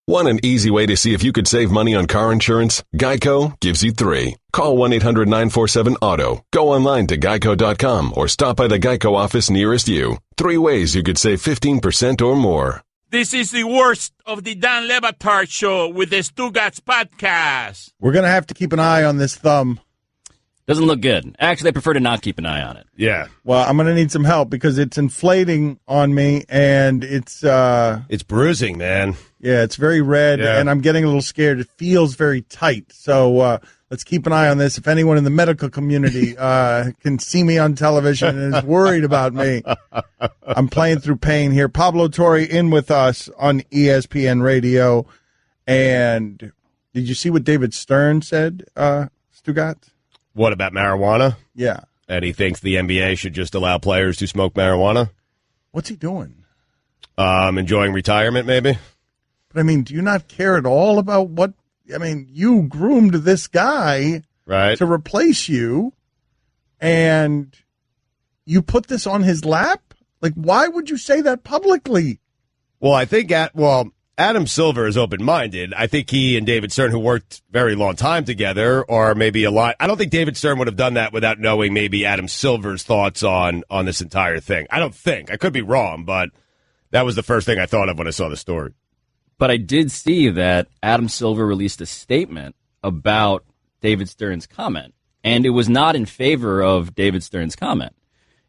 Want an easy way to see if you could save money on car insurance? Geico gives you 3. Call 1-800-947-AUTO. Go online to geico.com or stop by the Geico office nearest you. 3 ways you could save 15% or more. This is the worst of the Dan Le Batard Show with the Stugotz podcast. We're going to have to keep an eye on this thumb. Doesn't look good. Actually, I prefer to not keep an eye on it. Yeah. Well, I'm going to need some help because it's inflating on me, and it's bruising, man. Yeah, it's very red, and I'm getting a little scared. It feels very tight. So let's keep an eye on this. If anyone in the medical community can see me on television and is worried about me, I'm playing through pain here. Pablo Torre in with us on ESPN Radio. And did you see what David Stern said, Stugotz? What about marijuana? Yeah. And he thinks the NBA should just allow players to smoke marijuana? What's he doing? Enjoying retirement, maybe? But, I mean, do you not care at all about what – I mean, you groomed this guy to replace you, and you put this on his lap? Like, why would you say that publicly? Well, I think Adam Silver is open-minded. I think he and David Stern, who worked very long time together, are maybe a lot. I don't think David Stern would have done that without knowing maybe Adam Silver's thoughts on this entire thing. I don't think. I could be wrong, but that was the first thing I thought of when I saw the story. But I did see that Adam Silver released a statement about David Stern's comment, and it was not in favor of David Stern's comment.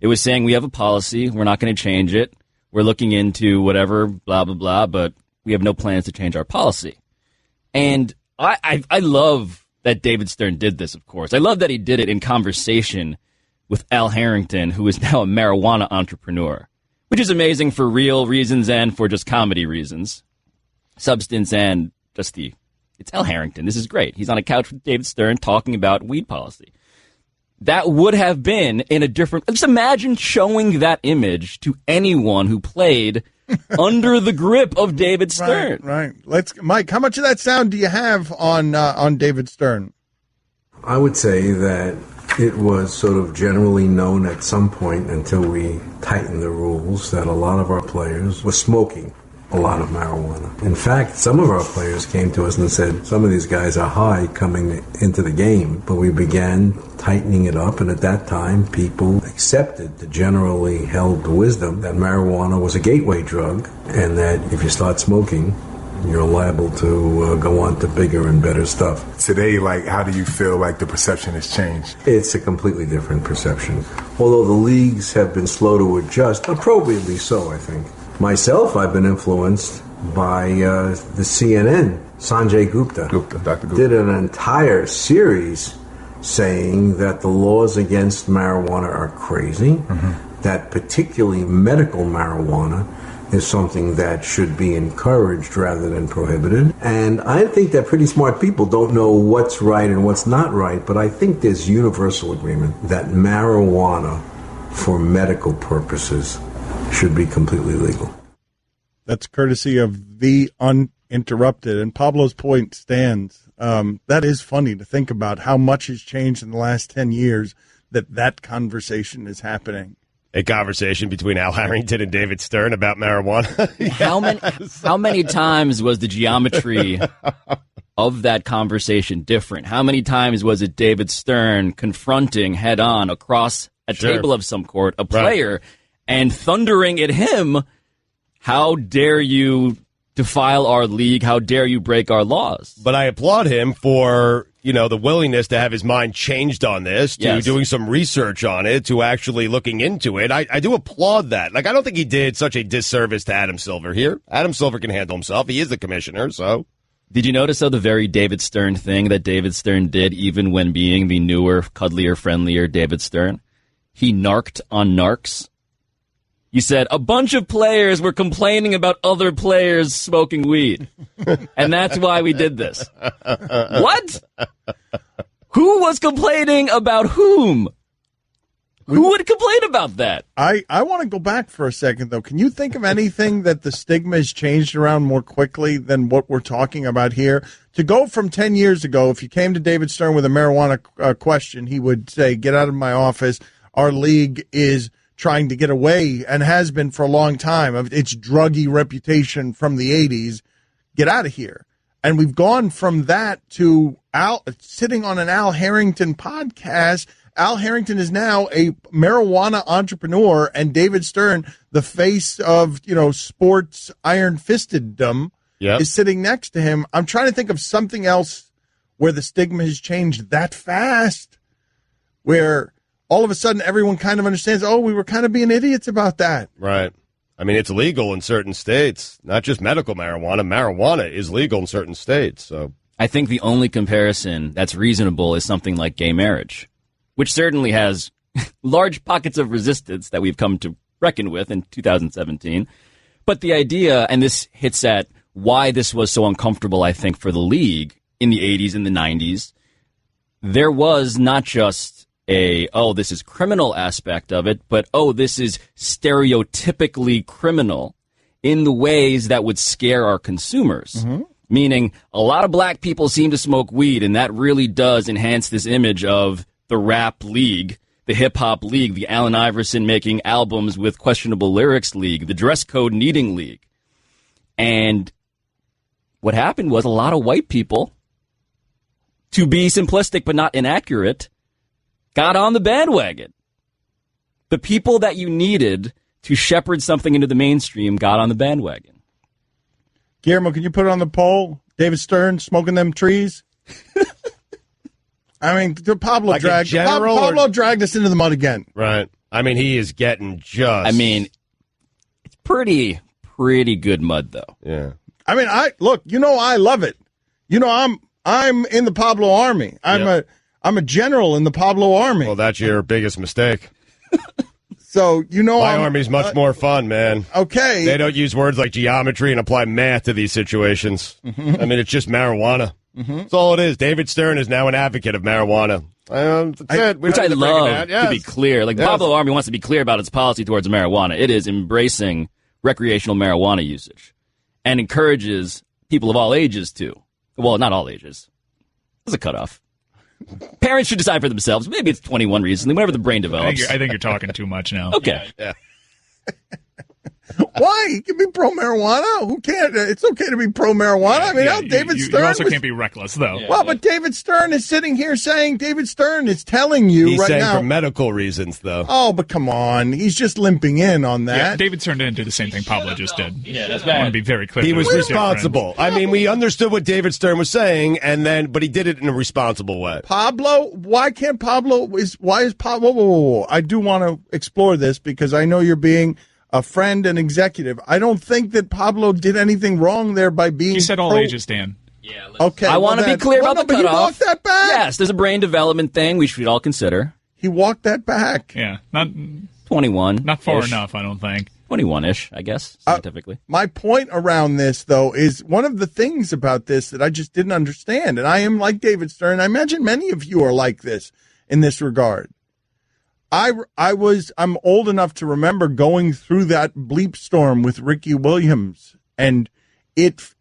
It was saying we have a policy, we're not going to change it, we're looking into whatever, blah, blah, blah, but we have no plans to change our policy. And I love that David Stern did this, of course. I love that he did it in conversation with Al Harrington, who is now a marijuana entrepreneur, which is amazing for real reasons and for just comedy reasons. Substance and just it's Al Harrington. This is great. He's on a couch with David Stern talking about weed policy. That would have been in a different, just imagine showing that image to anyone who played under the grip of David Stern. Right. Mike, how much of that sound do you have on David Stern? I would say that it was sort of generally known at some point until we tightened the rules that a lot of our players were smoking a lot of marijuana. In fact, some of our players came to us and said, some of these guys are high coming into the game. But we began tightening it up, and at that time, people accepted the generally held wisdom that marijuana was a gateway drug, and that if you start smoking, you're liable to go on to bigger and better stuff. Today, how do you feel like the perception has changed? It's a completely different perception. Although the leagues have been slow to adjust, appropriately so, I think. Myself, I've been influenced by the CNN. Sanjay Gupta, Dr. Gupta did an entire series saying that the laws against marijuana are crazy, that particularly medical marijuana is something that should be encouraged rather than prohibited. And I think that pretty smart people don't know what's right and what's not right, but I think there's universal agreement that marijuana for medical purposes should be completely legal. That's courtesy of The Uninterrupted, and Pablo's point stands. That is funny to think about how much has changed in the last 10 years that conversation is happening. A conversation between Al Harrington and David Stern about marijuana. Yes. How many times was the geometry of that conversation different? How many times was it David Stern confronting head-on across a table of some sort a player and thundering at him, how dare you defile our league, how dare you break our laws? But I applaud him for, the willingness to have his mind changed on this, to doing some research on it, to actually looking into it. I do applaud that. I don't think he did such a disservice to Adam Silver here. Adam Silver can handle himself. He is the commissioner, so. Did you notice, though, the very David Stern thing that David Stern did, even when being the newer, cuddlier, friendlier David Stern? He narked on narcs. You said a bunch of players were complaining about other players smoking weed. And that's why we did this. What? Who was complaining about whom? Who would complain about that? I want to go back for a second, though. Can you think of anything that the stigma has changed around more quickly than what we're talking about here? To go from 10 years ago, if you came to David Stern with a marijuana question, he would say, get out of my office. Our league is trying to get away and has been for a long time of its druggy reputation from the 80s. get out of here. And we've gone from that to sitting on an Al Harrington podcast. Al Harrington is now a marijuana entrepreneur, and David Stern, the face of, sports iron-fistedom, is sitting next to him. I'm trying to think of something else where the stigma has changed that fast, where all of a sudden everyone kind of understands, we were kind of being idiots about that. Right. I mean, it's legal in certain states, not just medical marijuana. Marijuana is legal in certain states. So I think the only comparison that's reasonable is something like gay marriage, which certainly has large pockets of resistance that we've come to reckon with in 2017. But the idea, and this hits at why this was so uncomfortable, I think, for the league in the 80s and the 90s, there was not just this is criminal aspect of it, but, this is stereotypically criminal in the ways that would scare our consumers. Mm-hmm. Meaning a lot of black people seem to smoke weed, and that really does enhance this image of the rap league, the hip-hop league, the Allen Iverson making albums with questionable lyrics league, the dress code needing league. And what happened was a lot of white people, to be simplistic but not inaccurate, got on the bandwagon. The people that you needed to shepherd something into the mainstream got on the bandwagon. Guillermo, can you put it on the poll? David Stern smoking them trees? I mean, Pablo dragged us into the mud again. Right. I mean, he is getting just... I mean, it's pretty good mud, though. Yeah. I mean, I love it. I'm in the Pablo army. I'm a general in the Pablo army. Well, that's your biggest mistake. So, my army's much more fun, man. Okay. They don't use words like geometry and apply math to these situations. Mm-hmm. I mean, it's just marijuana. Mm-hmm. That's all it is. David Stern is now an advocate of marijuana. Which I love, to be clear. Like, the Pablo Army wants to be clear about its policy towards marijuana. It is embracing recreational marijuana usage and encourages people of all ages to. Well, not all ages. There's a cutoff. Parents should decide for themselves. Maybe it's 21 recently, whenever the brain develops. I think you're talking too much now. Okay. Yeah. Why? You can be pro-marijuana. Who can't? It's okay to be pro-marijuana. I mean, David Stern... You also can't be reckless, though. Yeah, well, but David Stern is sitting here saying... David Stern is telling you He's right now... He's saying for medical reasons, though. Oh, but come on. He's just limping in on that. Yeah, David Stern didn't do the same thing Pablo just did. Yeah, that's bad. I want to be very clear. He was responsible. I mean, we understood what David Stern was saying, but he did it in a responsible way. Pablo? Why can't Pablo... Why is Pablo... Whoa. I do want to explore this because I know you're being... a friend and executive. I don't think that Pablo did anything wrong there by being... He said all ages, Dan. Yeah. Okay. I want to be clear about the cutoff. He walked that back? Yes, there's a brain development thing we should all consider. He walked that back. Yeah. Not 21. Not far enough, I don't think. 21-ish, I guess, scientifically. My point around this, though, is one of the things about this that I just didn't understand, and I am like David Stern. I imagine many of you are like this in this regard. I'm old enough to remember going through that bleep storm with Ricky Williams and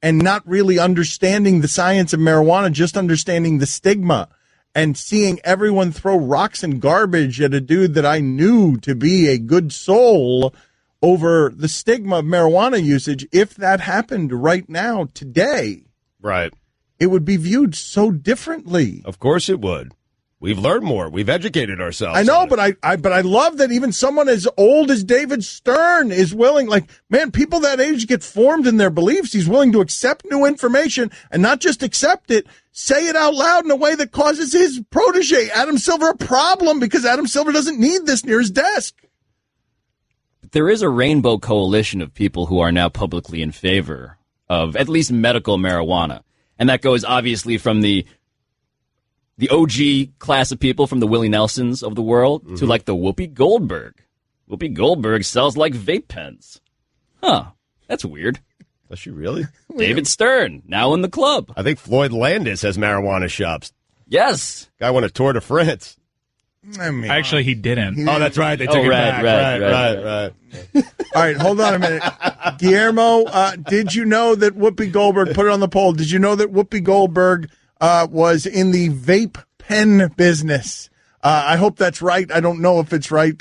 not really understanding the science of marijuana, just understanding the stigma and seeing everyone throw rocks and garbage at a dude that I knew to be a good soul over the stigma of marijuana usage. If that happened right now, today, right, it would be viewed so differently. Of course it would. We've learned more. We've educated ourselves. I know, but I love that even someone as old as David Stern is willing. Like, man, people that age get formed in their beliefs. He's willing to accept new information and not just accept it, say it out loud in a way that causes his protege, Adam Silver, a problem because Adam Silver doesn't need this near his desk. There is a rainbow coalition of people who are now publicly in favor of at least medical marijuana. And that goes obviously from the OG class of people, from the Willie Nelsons of the world, to like the Whoopi Goldberg. Whoopi Goldberg sells like vape pens. Huh. That's weird. Does she really? David Stern, now in the club. I think Floyd Landis has marijuana shops. Yes. Guy went a tour de France. I mean, actually, he didn't. Oh, that's right. They took it back. Right. All right, hold on a minute. Guillermo, did you know that Whoopi Goldberg, put it on the poll, did you know that Whoopi Goldberg was in the vape pen business? I hope that's right. I don't know if it's right.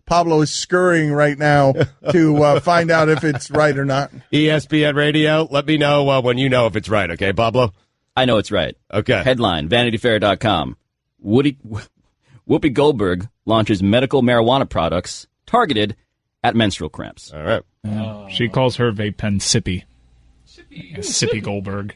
Pablo is scurrying right now to find out if it's right or not. ESPN Radio, let me know when you know if it's right, okay, Pablo? I know it's right. Okay. Headline, VanityFair.com. Whoopi Goldberg launches medical marijuana products targeted at menstrual cramps. All right. She calls her vape pen Sippy. Sippy Goldberg.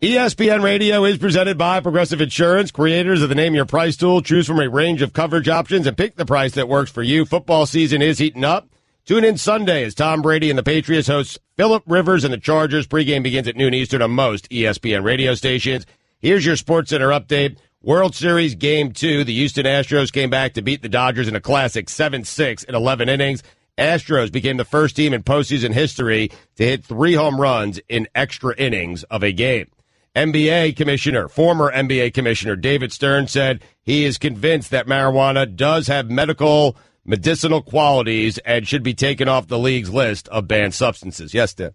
ESPN Radio is presented by Progressive Insurance, creators of the Name Your Price tool. Choose from a range of coverage options and pick the price that works for you. Football season is heating up. Tune in Sunday as Tom Brady and the Patriots host Phillip Rivers and the Chargers. Pregame begins at noon Eastern on most ESPN radio stations. Here's your SportsCenter update. World Series Game 2. The Houston Astros came back to beat the Dodgers in a classic 7-6 in 11 innings. Astros became the first team in postseason history to hit 3 home runs in extra innings of a game. Former NBA Commissioner David Stern said he is convinced that marijuana does have medicinal qualities and should be taken off the league's list of banned substances. Yes, Dan.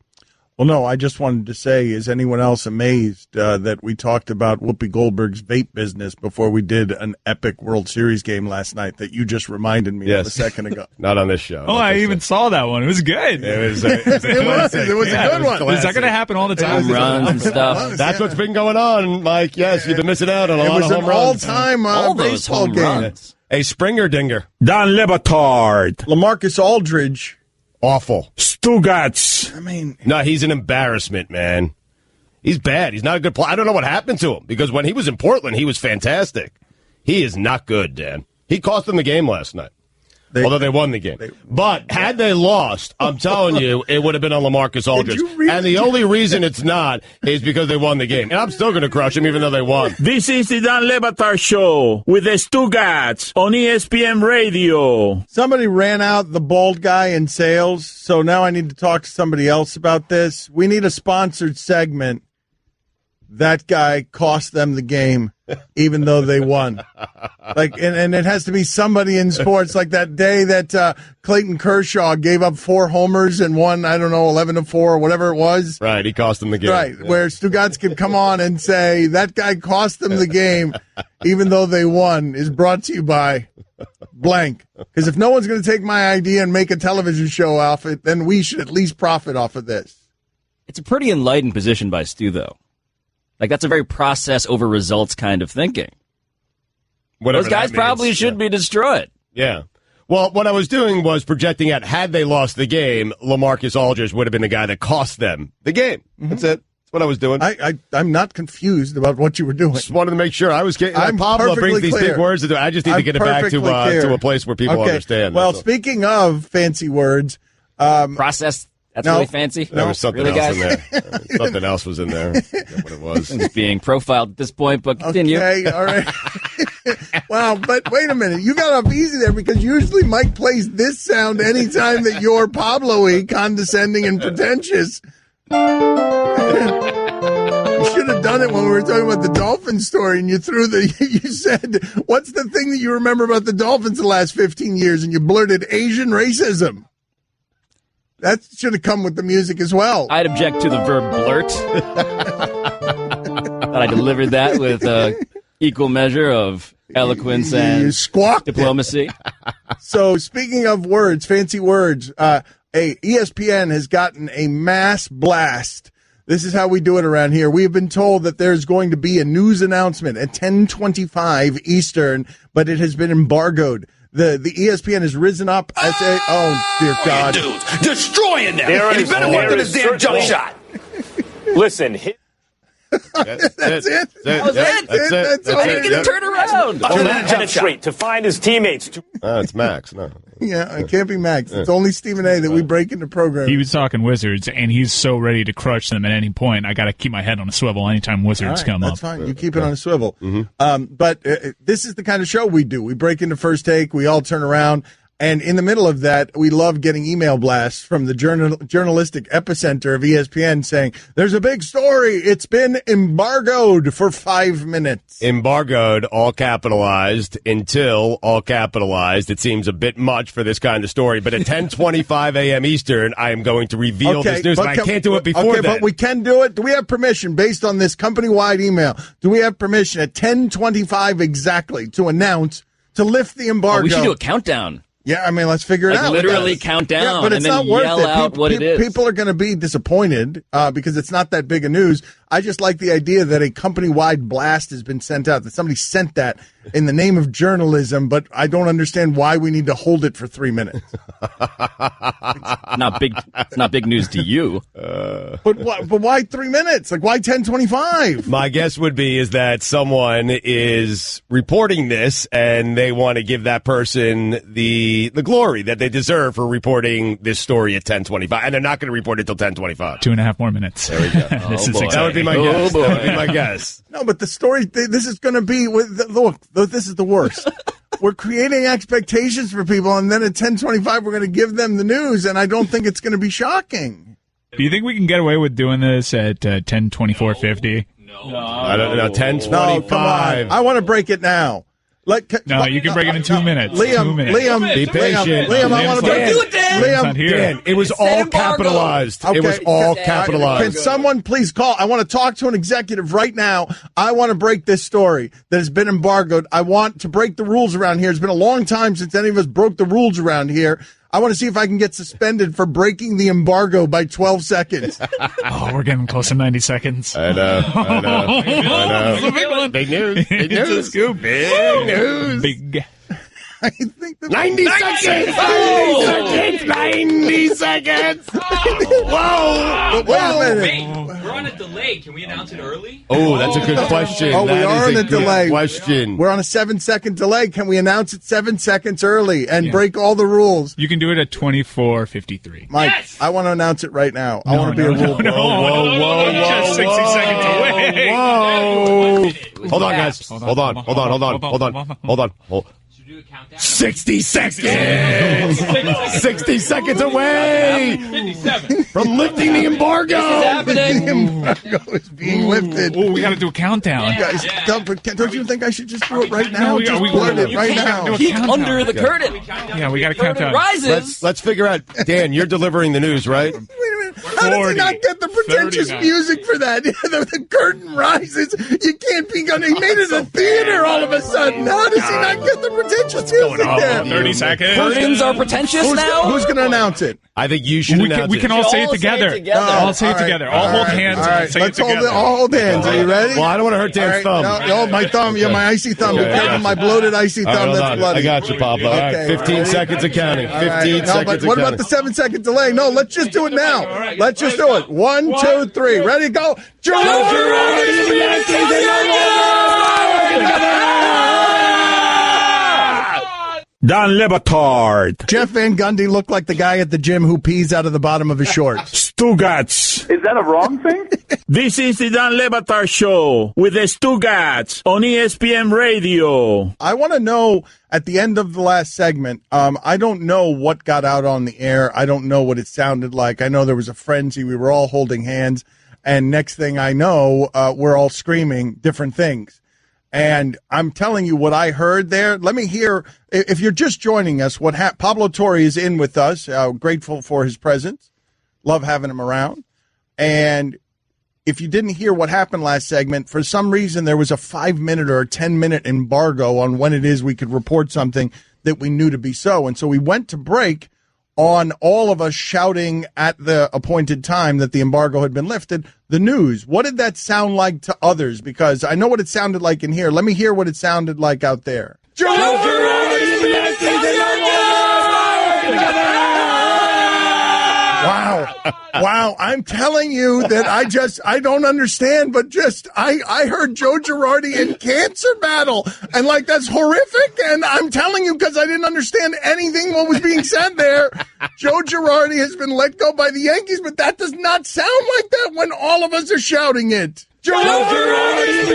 Well, no, I just wanted to say, is anyone else amazed that we talked about Whoopi Goldberg's vape business before we did an epic World Series game last night that you just reminded me of a second ago? Not on this show. Oh, I even saw that one. It was good. It was a good one. Is that going to happen all the time? Home runs and stuff. That's what's been going on, Mike. Yes, you've been missing out on a lot of home runs. It was an all-time All those baseball home game. runs. A Springer dinger. Dan Le Batard. LaMarcus Aldridge. Awful. Stugotz. I mean, No, he's an embarrassment, man. He's bad. He's not a good player. I don't know what happened to him because when he was in Portland, he was fantastic. He is not good, Dan. He cost them the game last night. Although they won the game. But had they lost, I'm telling you, it would have been on LaMarcus Aldridge. And the only reason it's not is because they won the game. And I'm still going to crush him even though they won. This is the Dan Le Batard Show with the Stugotz on ESPN Radio. somebody ran out the bald guy in sales, so now I need to talk to somebody else about this. We need a sponsored segment. That guy cost them the game, even though they won. And it has to be somebody in sports, like that day that Clayton Kershaw gave up 4 homers and won, 11-4 or whatever it was. Right, he cost them the game. Right, where Stugotz can come on and say, that guy cost them the game, even though they won, is brought to you by blank. Because if no one's going to take my idea and make a television show off it, then we should at least profit off of this. It's a pretty enlightened position by Stu, though. Like, that's a very process over results kind of thinking. Whatever Those guys probably should be destroyed. Yeah. Well, what I was doing was projecting out, had they lost the game, LaMarcus Aldridge would have been the guy that cost them the game. Mm-hmm. That's it. That's what I was doing. I'm not confused about what you were doing. Just wanted to make sure I was getting. I'm Pablo brings perfectly these clear. big words into it. I just need to get it back to a place where people understand. Well, That's all. speaking of fancy words, Process, that's No. really fancy. There was something Really, else guys? in there. Something else was in there. I forget what it was. I'm just being profiled at this point, but continue. okay, all right. Wow, but wait a minute. You got off easy there because usually Mike plays this sound anytime that you're Pablo-y, condescending and pretentious. You should have done it when we were talking about the Dolphins story and you said, what's the thing that you remember about the Dolphins the last 15 years? And you blurted Asian racism. That should have come with the music as well. I'd object to the verb blurt. Thought I delivered that with equal measure of eloquence and diplomacy. So speaking of words, fancy words, ESPN has gotten a mass blast. This is how we do it around here. We have been told that there's going to be a news announcement at 10:25 Eastern, but it has been embargoed. The ESPN has risen up as a dear God, dudes, destroying them. You better work on this damn jump shot. Listen. That's it. That's all you get to turn around. Penetrate to find his teammates. It's Max. No. Yeah, it can't be Max. It's only Stephen A. that we break into program. He was talking Wizards, and he's so ready to crush them at any point. I got to keep my head on a swivel anytime Wizards come up. That's fine. You keep it on a swivel. But this is the kind of show we do. We break into First Take. We all turn around. And in the middle of that, we love getting email blasts from the journalistic epicenter of ESPN saying, there's a big story. It's been embargoed for 5 minutes. Embargoed, all capitalized, until all capitalized. It seems a bit much for this kind of story. But at 10:25 a.m. Eastern, I am going to reveal this news. But I can't do it before that. But we can do it. Do we have permission based on this company-wide email? Do we have permission at 10:25 exactly to announce, to lift the embargo? Oh, we should do a countdown. Yeah, I mean, let's figure it out. Literally count down, but it's and then not worth yell out what it is. People are going to be disappointed because it's not that big a news. I just like the idea that a company-wide blast has been sent out, that somebody sent that in the name of journalism, but I don't understand why we need to hold it for 3 minutes. It's not big news to you. But why 3 minutes? Like, why 10:25? My guess would be is that someone is reporting this and they want to give that person the glory that they deserve for reporting this story at 10:25, and they're not going to report it till 10:25. 2.5 more minutes. There we go. That would be my guess. That would be my guess. No, but the story, this is going to be, look, this is the worst. We're creating expectations for people, and then at 10:25 we're going to give them the news, and I don't think it's going to be shocking. Do you think we can get away with doing this at 10:24:50? No. I don't know. 10:25. No, come on. I want to break it now. No, you can break it in 2 minutes. Liam, be patient. Liam, I want to break it. Dan, it was all capitalized. Okay. It was all capitalized. Can someone please call? I want to talk to an executive right now. I want to break this story that has been embargoed. I want to break the rules around here. It's been a long time since any of us broke the rules around here. I want to see if I can get suspended for breaking the embargo by 12 seconds. Oh, we're getting close to 90 seconds. I know. It's a big one. Big news. Big news. It's a scoop. Big news. Big. I think 90 seconds. 90 seconds. Whoa. Wait a minute. We're on a delay. Can we announce it early? Oh, that's a good question. Oh, we are on a delay. Question. We're on a 7-second delay. Can we announce it 7 seconds early and break all the rules? You can do it at 24:53. Mike, yes! I want to announce it right now. I want to be a rule. Whoa. Just 60 seconds away. Whoa. Hold on, guys. Hold on. 60 seconds! 60 seconds away 57 from lifting the embargo! The embargo is being lifted. Oh, we got to do a countdown. Guys, don't you think I should just do it right now? We blurt it right now. Peek under the curtain. Yeah, we got to count down. Rises. Let's figure out. Dan, you're delivering the news, right? Wait a minute. How does he not get the pretentious music for that? The curtain rises. You can't be going. He made it a theater all of a sudden. How does he not get the pretentious music there? 30 seconds. Curtains are pretentious now? Who's going to announce it? I think you should announce it. We can all say it together. All say it together. All hold hands. All right, let's all hold hands. Are you ready? Well, I don't want to hurt Dan's thumb. No, my thumb. Yeah, my icy thumb. Be careful, my bloated icy thumb. That's bloody. I got you, Pablo. Okay. 15 seconds of counting. 15 seconds but what about the 7-second delay? No, let's just do it now. Let's just do it. 1, 2, 3. Ready, go. Joe Girardi! Don Batard. Jeff Van Gundy looked like the guy at the gym who pees out of the bottom of his shorts. Stugotz. Is that a wrong thing? This is the Don Batard Show with the Stugotz on ESPN Radio. I want to know at the end of the last segment, I don't know what got out on the air. I don't know what it sounded like. I know there was a frenzy. We were all holding hands. And next thing I know, we're all screaming different things. And I'm telling you what I heard there. Let me hear, if you're just joining us, Pablo Torre is in with us. Grateful for his presence. Love having him around. And if you didn't hear what happened last segment, for some reason there was a 5-minute or a 10-minute embargo on when it is we could report something that we knew to be so. And so we went to break on all of us shouting at the appointed time that the embargo had been lifted, the news. What did that sound like to others? Because I know what it sounded like in here. Let me hear what it sounded like out there. Wow. I'm telling you that I don't understand, but I heard Joe Girardi in cancer battle, and like, that's horrific. And I'm telling you, because I didn't understand anything what was being said there. Joe Girardi has been let go by the Yankees, but that does not sound like that when all of us are shouting it. Joe Girardi!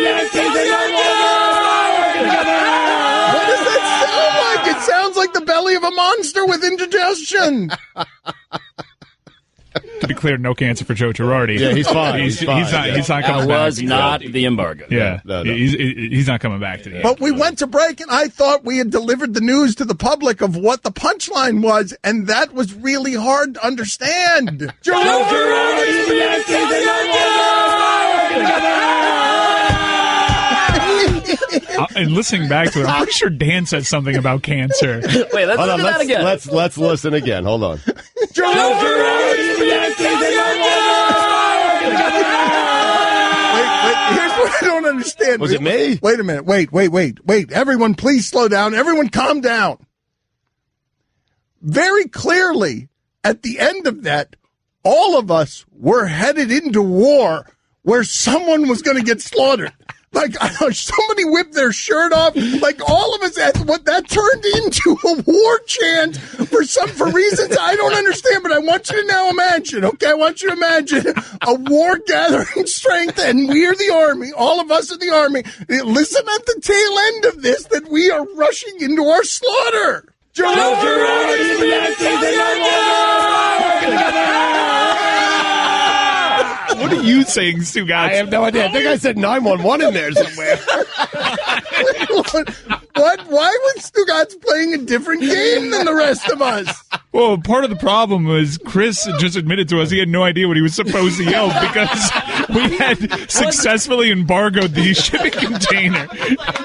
What does that sound like? It sounds like the belly of a monster with indigestion. To be clear, no cancer for Joe Girardi. Yeah, he's fine. He's not coming back. That was not the embargo. Yeah, no. He's not coming back to the. But we went to break, and I thought we had delivered the news to the public of what the punchline was, and that was really hard to understand. Joe And listening back to it, I'm pretty sure Dan said something about cancer. Wait, let's listen to that again. Let's listen again. Hold on. Wait, here's what I don't understand. Was it me? Wait a minute. Wait. Everyone, please slow down. Everyone, calm down. Very clearly, at the end of that, all of us were headed into war where someone was going to get slaughtered. Like, somebody whipped their shirt off. Like, all of us, what that turned into a war chant for reasons I don't understand. But I want you to now imagine, okay? I want you to imagine a war gathering strength, and we are the army. All of us are the army. Listen at the tail end of this, that we are rushing into our slaughter. What are you saying, Stugotz? I have no idea. I think I said 911 in there somewhere. What? Why was Stugotz playing a different game than the rest of us? Well, part of the problem was Chris just admitted to us he had no idea what he was supposed to yell because we had successfully embargoed the shipping container.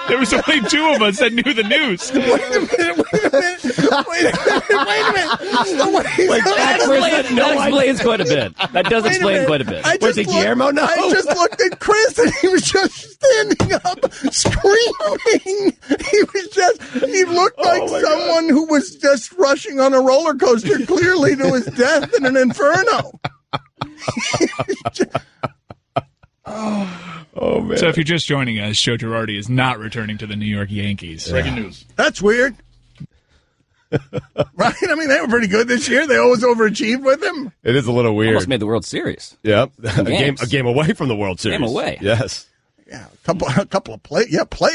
There was only two of us that knew the news. Wait a minute. That explains quite a bit. That does explain quite a bit. Was it Guillermo? No. I just looked at Chris, and he was just standing up, screaming. He looked like someone who was just rushing on a roller coaster, clearly to his death in an inferno. Oh, man. So if you're just joining us, Joe Girardi is not returning to the New York Yankees. Breaking news. That's weird. Right? I mean, they were pretty good this year. They always overachieved with him. It is a little weird. Almost made the World Series. Yep. A game away from the World Series. Game away. Yes. Yeah, a couple of play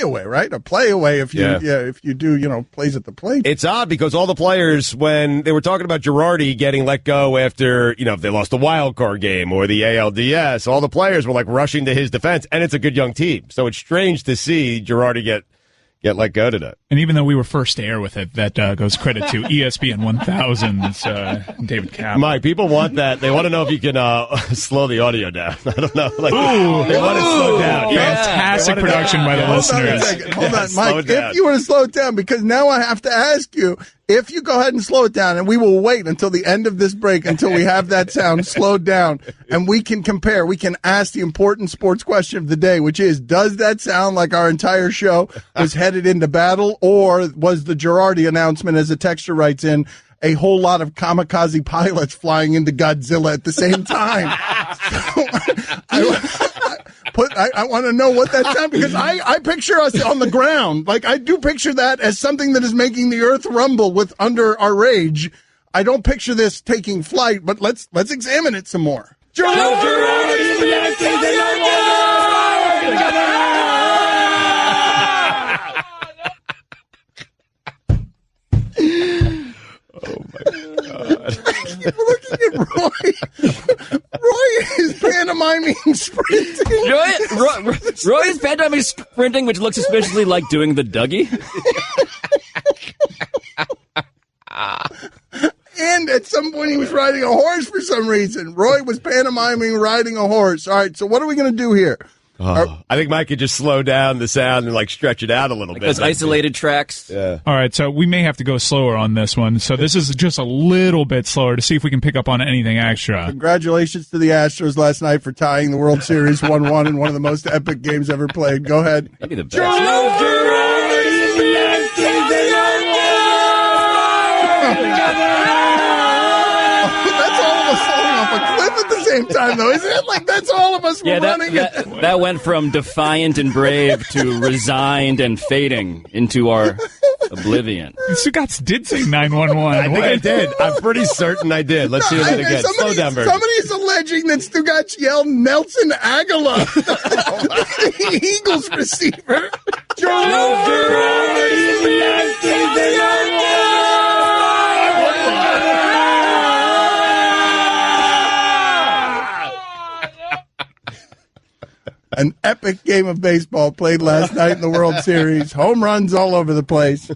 away, right? A play away if you if you do, plays at the plate. It's odd because all the players, when they were talking about Girardi getting let go after, if they lost the wild card game or the ALDS, all the players were like rushing to his defense, and it's a good young team. So it's strange to see Girardi get let go today. And even though we were first to air with it, that goes credit to ESPN 1000's David Kaplan. Mike, people want that. They want to know if you can slow the audio down. I don't know. They want it slowed down. Fantastic production by the listeners. Hold on, Mike. If you want to slow it down, because now I have to ask you, if you go ahead and slow it down, and we will wait until the end of this break until we have that sound slowed down, and we can compare. We can ask the important sports question of the day, which is, does that sound like our entire show was headed into battle, or was the Girardi announcement, as a texter writes in, a whole lot of kamikaze pilots flying into Godzilla at the same time? I want to know what that sounds, because I picture us on the ground. Like, I do picture that as something that is making the earth rumble with under our rage. I don't picture this taking flight, but let's examine it some more. Oh, my God. Looking at Roy. Roy is pantomiming sprinting. Roy is pantomiming sprinting, which looks suspiciously like doing the Dougie. And at some point he was riding a horse for some reason. Roy was pantomiming riding a horse. All right, so what are we going to do here? I think Mike could just slow down the sound and stretch it out a little bit. Those isolated tracks. Yeah. All right, so we may have to go slower on this one. So this is just a little bit slower to see if we can pick up on anything extra. Congratulations to the Astros last night for tying the World Series 1-1 in one of the most epic games ever played. Go ahead. Maybe the best. That's all of us falling off a cliff at the same time, though, isn't it? Like, that's all of us running. That went from defiant and brave to resigned and fading into our oblivion. Stugotz did say 911. I think I did. I'm pretty certain I did. Let's hear that again. Slow down, Bert. Somebody's alleging that Stugotz yelled Nelson Aguilar, the Eagles receiver. An epic game of baseball played last night in the World Series. Home runs all over the place.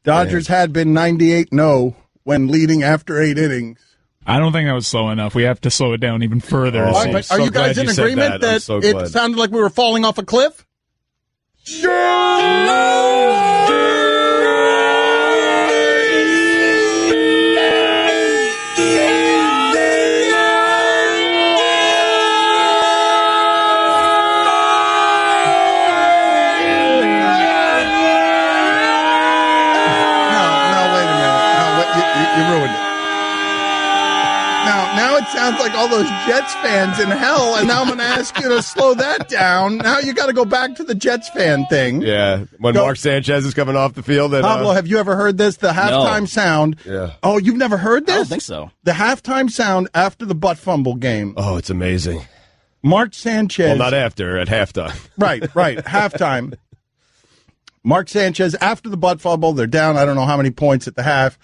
Dodgers had been 98-0 when leading after 8 innings. I don't think that was slow enough. We have to slow it down even further. Are you guys in agreement that it sounded like we were falling off a cliff? You ruined it. Now it sounds like all those Jets fans in hell, and now I'm going to ask you to slow that down. Now you got to go back to the Jets fan thing. Yeah, when Mark Sanchez is coming off the field. Pablo, have you ever heard this? The halftime sound. Yeah. Oh, you've never heard this? I don't think so. The halftime sound after the butt fumble game. Oh, it's amazing. Mark Sanchez. Well, not after, at halftime. Right, halftime. Mark Sanchez, after the butt fumble, they're down, I don't know how many points at the half.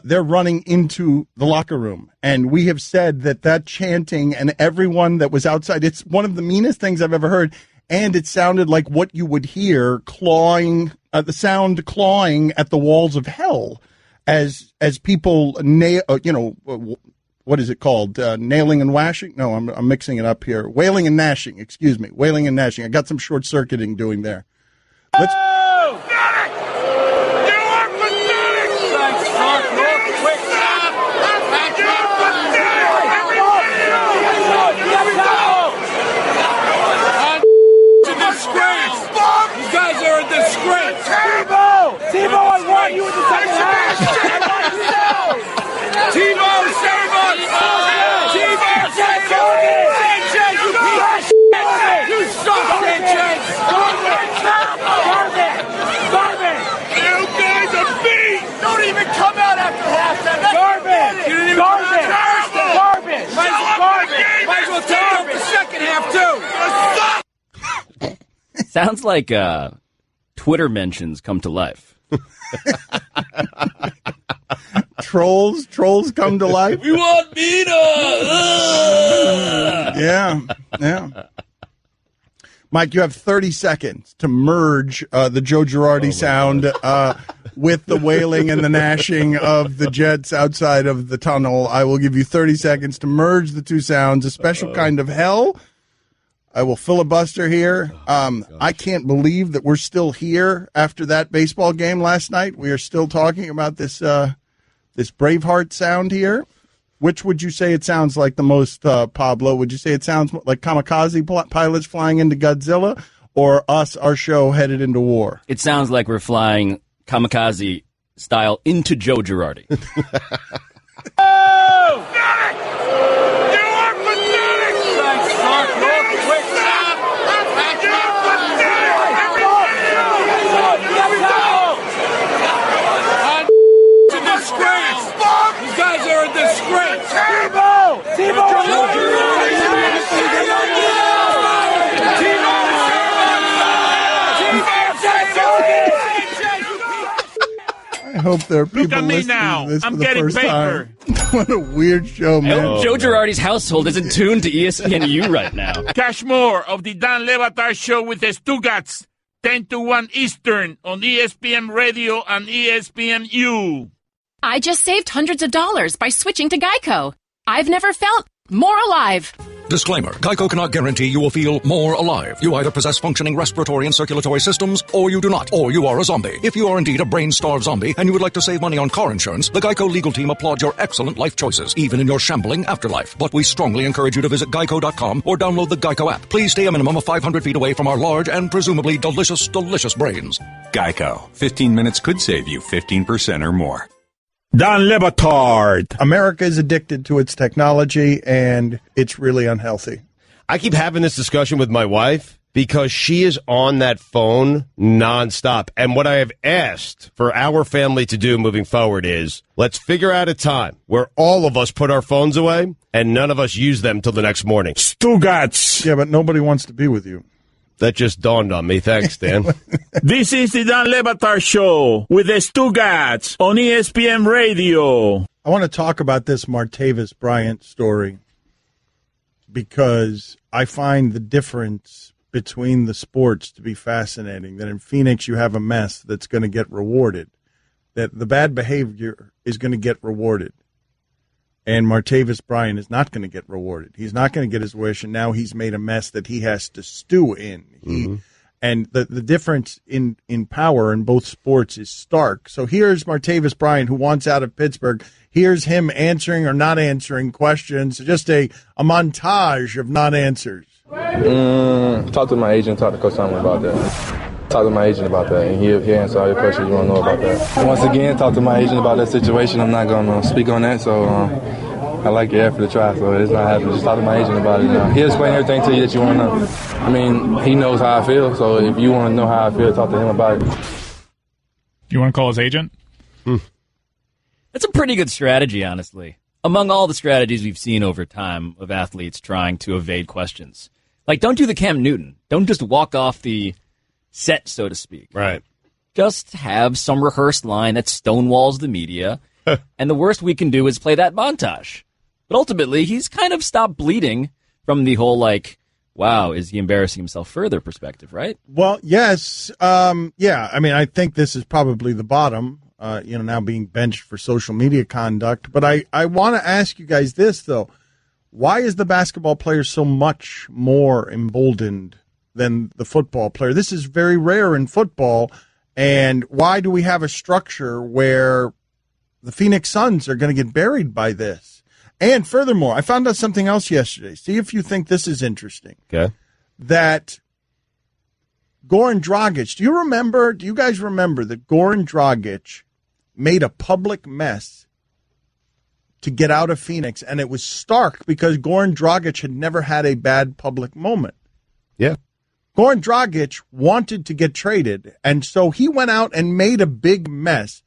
They're running into the locker room. And we have said that chanting and everyone that was outside, it's one of the meanest things I've ever heard. And it sounded like what you would hear clawing, the sound clawing at the walls of hell as people nail, what is it called? Nailing and washing? No, I'm mixing it up here. Wailing and gnashing, excuse me. Wailing and gnashing. I got some short circuiting doing there. Let's. Tebow, I want you in the second half. I want you now. Tebow, save us. Tebow, save us. Sanchez, you piece of shit. You suck, Sanchez. Garbage. You guys are beat. Don't even come out after halftime. Garbage. You didn't even Garbage. Might as well take off the second half, too. Sounds like Twitter mentions come to life. Trolls come to life. We want Mina. Yeah. Mike, you have 30 seconds to merge the Joe Girardi sound with the wailing and the gnashing of the Jets outside of the tunnel. I will give you 30 seconds to merge the two sounds, a special kind of hell. I will filibuster here. I can't believe that we're still here after that baseball game last night. We are still talking about this this Braveheart sound here. Which would you say it sounds like the most, Pablo? Would you say it sounds like kamikaze pilots flying into Godzilla, or our show headed into war? It sounds like we're flying kamikaze style into Joe Girardi. I hope there are people listening to this for the first time. What a weird show, man. I hope Joe Girardi's household isn't tuned to ESPNU right now. Catch more of the Dan Le Batard Show with the Stugotz, 10 to 1 Eastern on ESPN Radio and ESPNU. I just saved hundreds of dollars by switching to Geico. I've never felt more alive. Disclaimer. Geico cannot guarantee you will feel more alive. You either possess functioning respiratory and circulatory systems, or you do not, or you are a zombie. If you are indeed a brain-starved zombie and you would like to save money on car insurance, the Geico legal team applauds your excellent life choices, even in your shambling afterlife. But we strongly encourage you to visit Geico.com or download the Geico app. Please stay a minimum of 500 feet away from our large and presumably delicious, delicious brains. Geico. 15 minutes could save you 15% or more. Dan Le Batard. America is addicted to its technology, and it's really unhealthy. I keep having this discussion with my wife because she is on that phone nonstop. And what I have asked for our family to do moving forward is let's figure out a time where all of us put our phones away and none of us use them till the next morning. Stugotz. Yeah, but nobody wants to be with you. That just dawned on me. Thanks, Dan. This is the Dan Le Batard Show with the Stugotz on ESPN Radio. I want to talk about this Martavis Bryant story because I find the difference between the sports to be fascinating. That in Phoenix you have a mess that's going to get rewarded, that the bad behavior is going to get rewarded, and Martavis Bryant is not going to get rewarded. He's not going to get his wish, and now he's made a mess that he has to stew in. And the difference in power in both sports is stark. So here's Martavis Bryant, who wants out of Pittsburgh. Here's him answering or not answering questions, just a montage of non-answers. Talk to my agent, talk to Coach Tomlin about that. Talk to my agent about that, and he'll answer all your questions you want to know about that. Once again, talk to my agent about that situation. I'm not going to speak on that, so I like your effort to try, so it's not happening. Just talk to my agent about it. He'll explain everything to you that you want to know. I mean, he knows how I feel, so if you want to know how I feel, talk to him about it. You want to call his agent? That's a pretty good strategy, honestly. Among all the strategies we've seen over time of athletes trying to evade questions. Like, don't do the Cam Newton. Don't just walk off the set, so to speak. Right. Just have some rehearsed line that stonewalls the media, and the worst we can do is play that montage. But ultimately, he's kind of stopped bleeding from the whole, like, wow, is he embarrassing himself further perspective, right? Well, yes. Yeah, I mean, I think this is probably the bottom, now being benched for social media conduct. But I want to ask you guys this, though. Why is the basketball player so much more emboldened than the football player? This is very rare in football. And why do we have a structure where the Phoenix Suns are going to get buried by this? And furthermore, I found out something else yesterday. See if you think this is interesting. Okay. That Goran Dragic, do you guys remember that Goran Dragic made a public mess to get out of Phoenix? And it was stark because Goran Dragic had never had a bad public moment. Yeah. Goran Dragic wanted to get traded, and so he went out and made a big mess.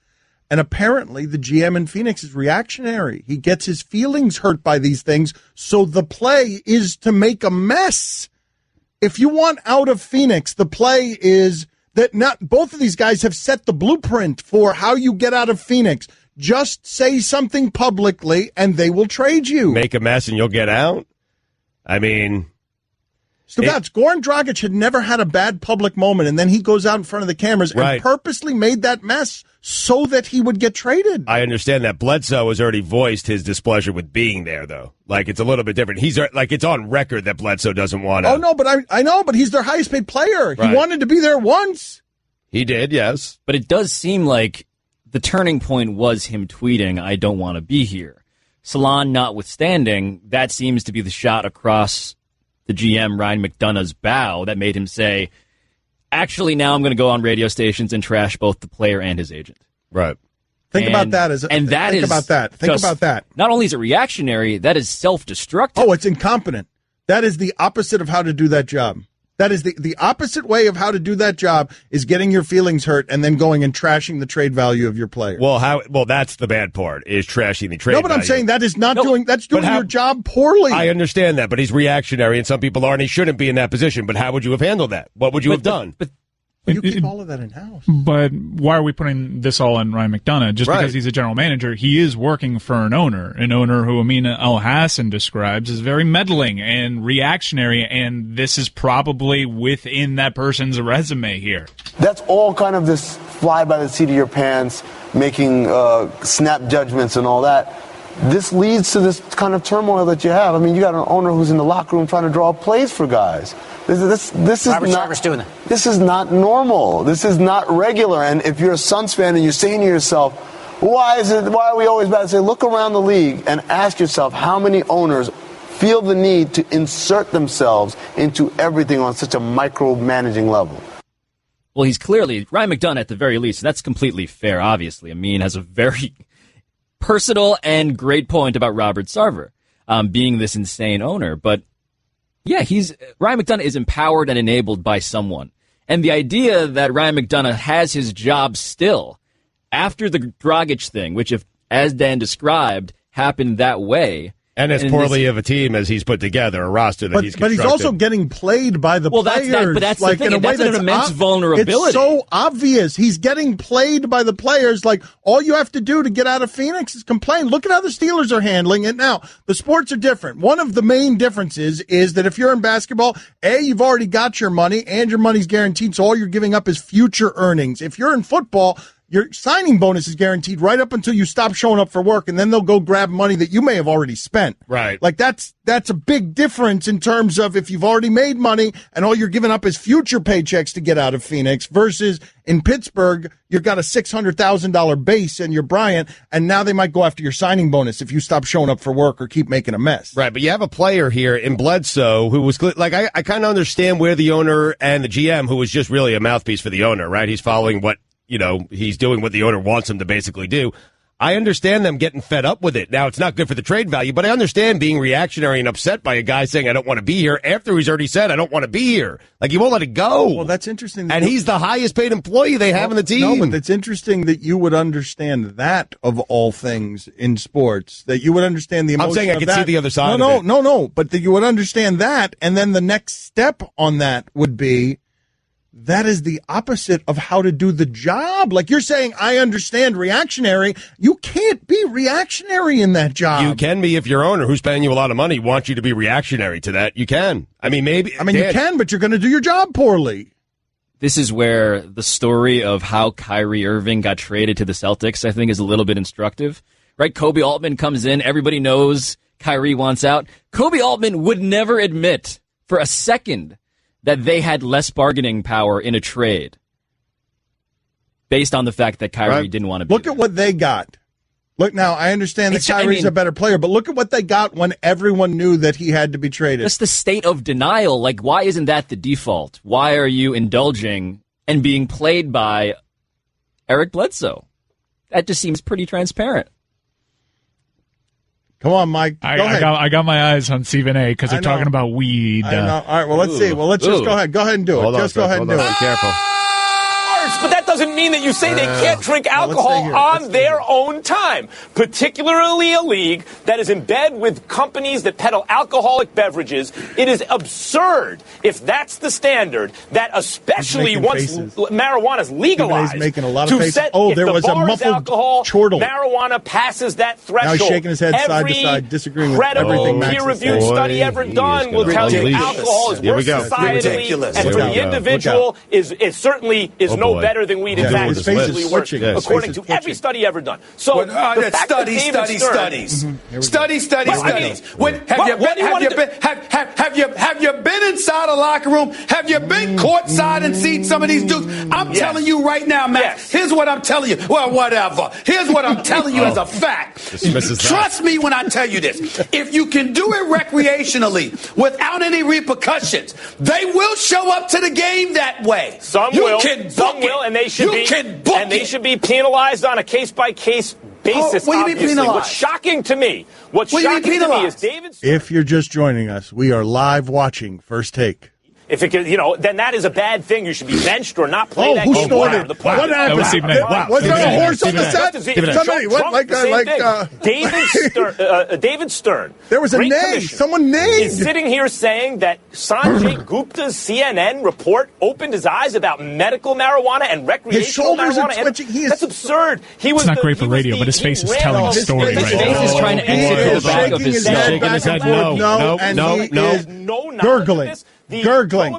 And apparently the GM in Phoenix is reactionary. He gets his feelings hurt by these things, so the play is to make a mess. If you want out of Phoenix, the play is that not both of these guys have set the blueprint for how you get out of Phoenix. Just say something publicly, and they will trade you. Make a mess, and you'll get out? I mean... Stugotz, Goran Dragic had never had a bad public moment, and then he goes out in front of the cameras and purposely made that mess so that he would get traded. I understand that. Bledsoe has already voiced his displeasure with being there, though. Like, it's a little bit different. He's like, it's on record that Bledsoe doesn't want to. Oh, no, but I know, but he's their highest paid player. He wanted to be there once. He did, yes. But it does seem like the turning point was him tweeting, "I don't want to be here." Salon notwithstanding, that seems to be the shot across the GM, Ryan McDonough's bow, that made him say, actually, now I'm going to go on radio stations and trash both the player and his agent. Right. Think about that. Think about that. Not only is it reactionary, that is self-destructive. Oh, it's incompetent. That is the opposite of how to do that job. That is the opposite way of how to do that job is getting your feelings hurt and then going and trashing the trade value of your player. Well, that's the bad part, is trashing the trade value. No, but I'm saying that is doing your job poorly. I understand that, but he's reactionary and some people are, and he shouldn't be in that position. But how would you have handled that? What would you have done? But you keep all of that in-house. But why are we putting this all on Ryan McDonough? Just because he's a general manager, he is working for an owner who Amina El-Hassan describes as very meddling and reactionary, and this is probably within that person's resume here. That's all kind of this fly by the seat of your pants, making snap judgments and all that. This leads to this kind of turmoil that you have. I mean, you got an owner who's in the locker room trying to draw plays for guys. This is Robert not Sarver's doing that. This is not normal. This is not regular. And if you're a Suns fan and you're saying to yourself, why are we always bad? Say, look around the league and ask yourself how many owners feel the need to insert themselves into everything on such a micromanaging level. Well, he's clearly Ryan McDonough at the very least. That's completely fair. Obviously, Amin has a very personal and great point about Robert Sarver being this insane owner, but. Yeah, Ryan McDonough is empowered and enabled by someone. And the idea that Ryan McDonough has his job still after the Dragic thing, which, if as Dan described, happened that way, And as poorly of a team as he's put together, a roster that he's constructed. But he's also getting played by the players. But that's like, the thing. in a way That's an immense vulnerability. It's so obvious. He's getting played by the players. Like, all you have to do to get out of Phoenix is complain. Look at how the Steelers are handling it now. The sports are different. One of the main differences is that if you're in basketball, A, you've already got your money, and your money's guaranteed, so all you're giving up is future earnings. If you're in football, your signing bonus is guaranteed right up until you stop showing up for work, and then they'll go grab money that you may have already spent. Right. Like, that's a big difference in terms of if you've already made money and all you're giving up is future paychecks to get out of Phoenix versus in Pittsburgh, you've got a $600,000 base and you're Bryant, and now they might go after your signing bonus if you stop showing up for work or keep making a mess. Right, but you have a player here in Bledsoe who was like, I kind of understand where the owner and the GM, who was just really a mouthpiece for the owner, right? He's following what, he's doing what the owner wants him to basically do. I understand them getting fed up with it. Now, it's not good for the trade value, but I understand being reactionary and upset by a guy saying, I don't want to be here, after he's already said, I don't want to be here. Like, he won't let it go. Well, that's interesting. And he's the highest paid employee they have in the team. No, but it's interesting that you would understand that of all things in sports, that you would understand the emotion. I'm saying I can see the other side of it. No, but that you would understand that, and then the next step on that would be, that is the opposite of how to do the job. Like, you're saying, I understand reactionary. You can't be reactionary in that job. You can be if your owner, who's paying you a lot of money, wants you to be reactionary to that. You can. I mean, maybe. I mean, you can, but you're going to do your job poorly. This is where the story of how Kyrie Irving got traded to the Celtics, I think, is a little bit instructive. Right? Kobe Altman comes in. Everybody knows Kyrie wants out. Kobe Altman would never admit for a second that they had less bargaining power in a trade based on the fact that Kyrie didn't want to be Look at what they got. Look, now, I understand that Kyrie's a better player, but look at what they got when everyone knew that he had to be traded. Just the state of denial. Like, why isn't that the default? Why are you indulging and being played by Eric Bledsoe? That just seems pretty transparent. Come on, Mike. Go ahead. I got my eyes on Stephen A. because they're talking about weed. I know. All right, well, let's see. Well, let's just go ahead. Go ahead and do it. Just go ahead and do it. Careful. But that doesn't mean that you say they can't drink alcohol on their own time, particularly a league that is in bed with companies that peddle alcoholic beverages. It is absurd if that's the standard that, especially once marijuana is legalized, making a lot of to set there if was the a bar is muffled alcohol, chortle. Marijuana passes that threshold. Now he's shaking his head side to side, disagreeing with everything Max peer-reviewed is saying. study ever done will tell you alcohol is worse societally, and for the individual is certainly is no better than weed. In fact, it's basically worse, according to every study ever done. So the fact that David Stern, studies. Have you been inside a locker room? Have you been courtside and seen some of these dudes? I'm telling you right now, Max. Here's what I'm telling you. Well, whatever. Here's what I'm telling you as a fact. Trust me when I tell you this. If you can do it recreationally without any repercussions, they will show up to the game that way. Some will, and they should be penalized on a case-by-case basis. What do you mean penalized? What's shocking to me is David. If you're just joining us, we are live watching First Take. If it could, then that is a bad thing. You should be benched or not play that who game. snorted? What happened? Was there a horse on the set? David Stern. There was a name. Someone named. Is sitting here saying that Sanjay Gupta's CNN report opened his eyes about medical marijuana and recreational marijuana. His shoulders are twitching. That's absurd. It's not great for radio, but his face is telling a story. His face is trying to exit the back of his head. Shaking his head. No. Gurgling.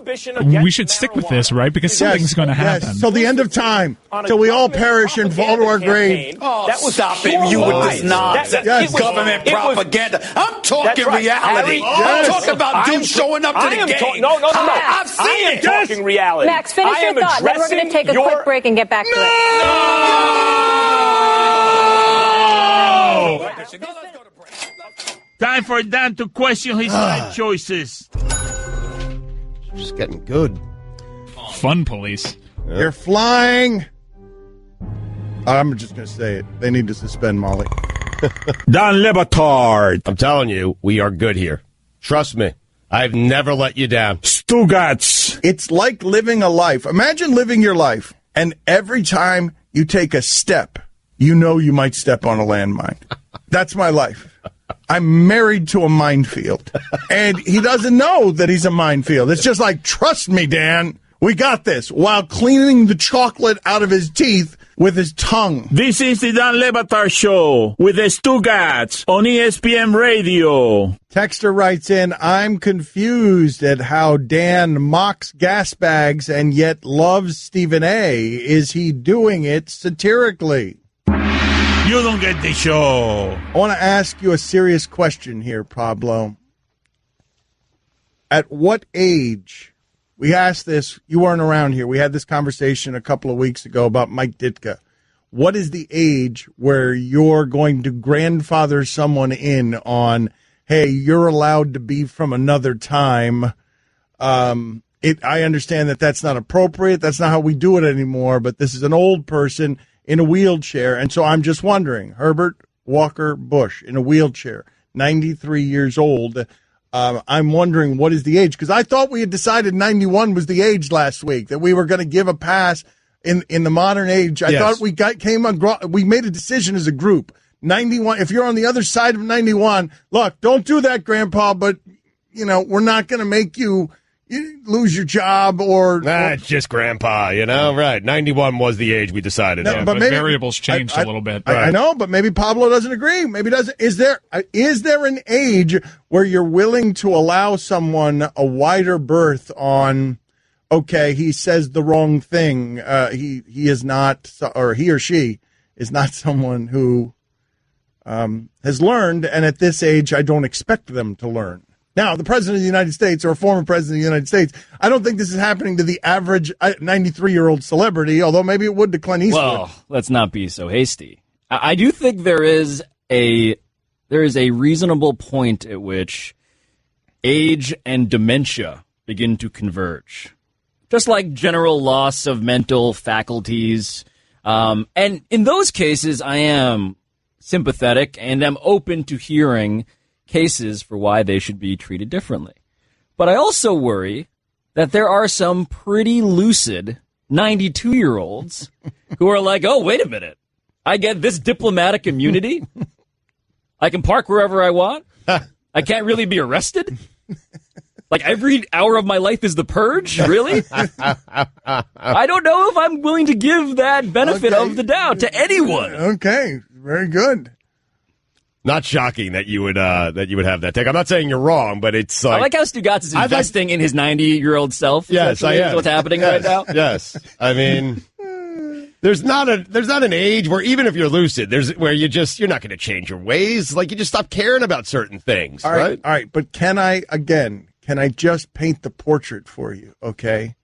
We should stick with this, right? Because something's going to happen. Till the end of time. Till we all perish and fall to our grave. Stop it, you with this nonsense. Government propaganda. I'm talking reality. I'm talking about dudes showing up to the game. No. I've seen it. Talking reality. Max, finish your thought. Then we're going to take a quick break and get back to it. Time for Dan to question his life choices. Just getting good. Fun police. They're flying. I'm just going to say it. They need to suspend Molly. Dan Le Batard. I'm telling you, we are good here. Trust me. I've never let you down. Stugotz. It's like living a life. Imagine living your life, and every time you take a step, you know you might step on a landmine. That's my life. I'm married to a minefield. And he doesn't know that he's a minefield. It's just like, trust me, Dan, we got this, while cleaning the chocolate out of his teeth with his tongue. This is the Dan Le Batard Show with the Stugotz on ESPN Radio. Texter writes in, I'm confused at how Dan mocks gas bags and yet loves Stephen A. Is he doing it satirically? You don't get the show. I want to ask you a serious question here, Pablo. At what age, we asked this, you weren't around here, we had this conversation a couple of weeks ago about Mike Ditka. What is the age where you're going to grandfather someone in on, hey, you're allowed to be from another time? I understand that that's not appropriate. That's not how we do it anymore, but this is an old person in a wheelchair. And so I'm just wondering, Herbert Walker Bush in a wheelchair, 93 years old. I'm wondering, what is the age? Because I thought we had decided 91 was the age last week, that we were going to give a pass in the modern age. I thought we made a decision as a group. 91, if you're on the other side of 91, look, don't do that, Grandpa, but, we're not going to make you lose your job or it's just Grandpa, right. 91 was the age we decided. No, but maybe, variables changed a little bit. I know, but maybe Pablo doesn't agree. Maybe doesn't. Is there an age where you're willing to allow someone a wider berth on, okay, he says the wrong thing. He is not, or he or she is not someone who has learned, and at this age, I don't expect them to learn. Now, the president of the United States or a former president of the United States, I don't think this is happening to the average 93-year-old celebrity, although maybe it would to Clint Eastwood. Well, let's not be so hasty. I do think there is a reasonable point at which age and dementia begin to converge. Just like general loss of mental faculties. And in those cases, I am sympathetic and am open to hearing cases for why they should be treated differently. But I also worry that there are some pretty lucid 92-year-olds who are like, oh, wait a minute. I get this diplomatic immunity. I can park wherever I want. I can't really be arrested. Like every hour of my life is the purge? Really? I don't know if I'm willing to give that benefit of the doubt to anyone. Okay, very good. Not shocking that you would have that take. I'm not saying you're wrong, but it's like, I like how Stugotz is investing in his 90-year-old self. Yes, I am. What's happening right now? Yes, I mean, there's not an age where even if you're lucid, you're not going to change your ways. Like you just stop caring about certain things. All right. But can I just paint the portrait for you? Okay,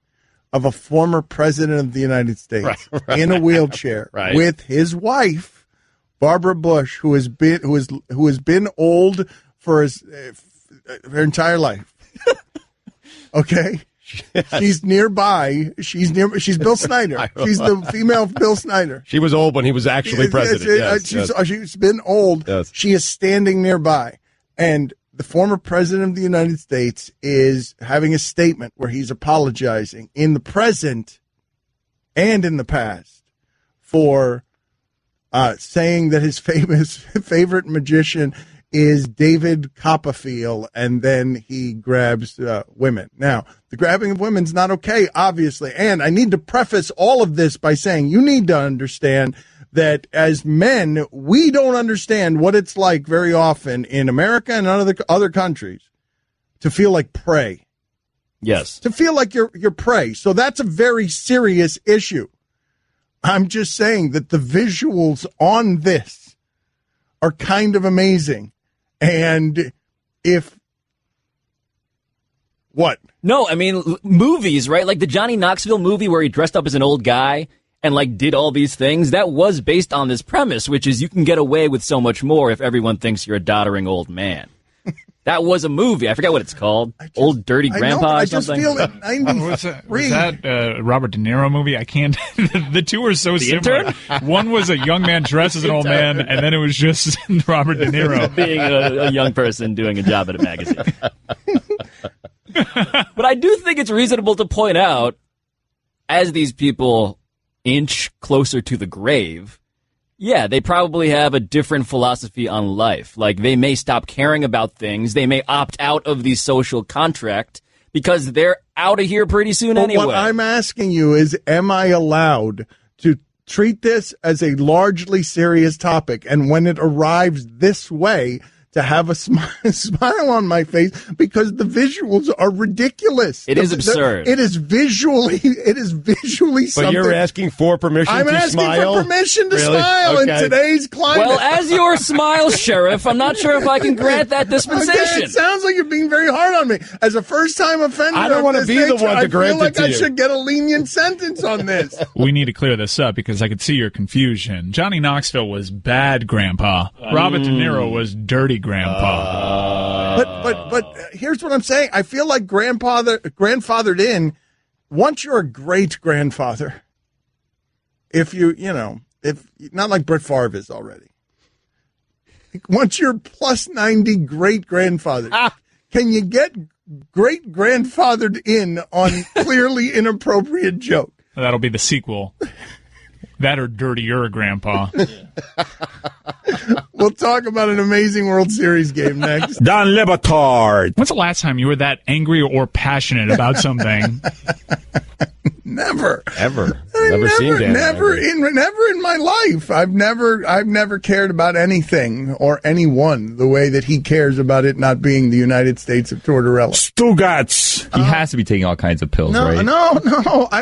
of a former president of the United States in a wheelchair with his wife, Barbara Bush, who has been old for her entire life. Okay, she's nearby. She's Bill Snyder. She's the female Bill Snyder. She was old when he was actually president. She's been old. Yes. She is standing nearby, and the former president of the United States is having a statement where he's apologizing in the present and in the past for saying that his favorite magician is David Copperfield, and then he grabs women. Now, the grabbing of women's not okay, obviously. And I need to preface all of this by saying you need to understand that as men, we don't understand what it's like very often in America and other countries to feel like prey. Yes. To feel like you're prey. So that's a very serious issue. I'm just saying that the visuals on this are kind of amazing. And what? No, I mean, movies, right? Like the Johnny Knoxville movie where he dressed up as an old guy and like did all these things. That was based on this premise, which is you can get away with so much more if everyone thinks you're a doddering old man. That was a movie. I forget what it's called. Old Dirty Grandpa or something. I just feel like 93. Was that Robert De Niro movie? I can't. The two are so similar. One was a young man dressed as an old man, and then it was just Robert De Niro. Being a young person doing a job at a magazine. But I do think it's reasonable to point out, as these people inch closer to the grave, Yeah, they probably have a different philosophy on life. Like, they may stop caring about things. They may opt out of the social contract because they're out of here pretty soon anyway. What I'm asking you is, am I allowed to treat this as a largely serious topic, and when it arrives this way, to have a smile on my face because the visuals are ridiculous. It is absurd. It is visually something. But you're asking for permission to smile? I'm asking for permission to smile in today's climate. Well, as your smile sheriff, I'm not sure if I can grant that dispensation. Okay, it sounds like you're being very hard on me. As a first-time offender, I don't want to be the one to grant it to you. I feel like I should get a lenient sentence on this. We need to clear this up because I could see your confusion. Johnny Knoxville was bad grandpa. Robert De Niro was dirty grandpa. But here's what I'm saying. I feel like grandfathered in. Once you're a great grandfather, if not like Brett Favre is already. Once you're plus 90 great grandfather, can you get great grandfathered in on clearly inappropriate joke? That'll be the sequel. That or Dirtier Grandpa. We'll talk about an amazing World Series game next. Don Batard. When's the last time you were that angry or passionate about something? Never. Ever. Never seen Dan. Never in my life. I've never cared about anything or anyone the way that he cares about it not being the United States of Tortorella. Stugotz. He has to be taking all kinds of pills, right? No.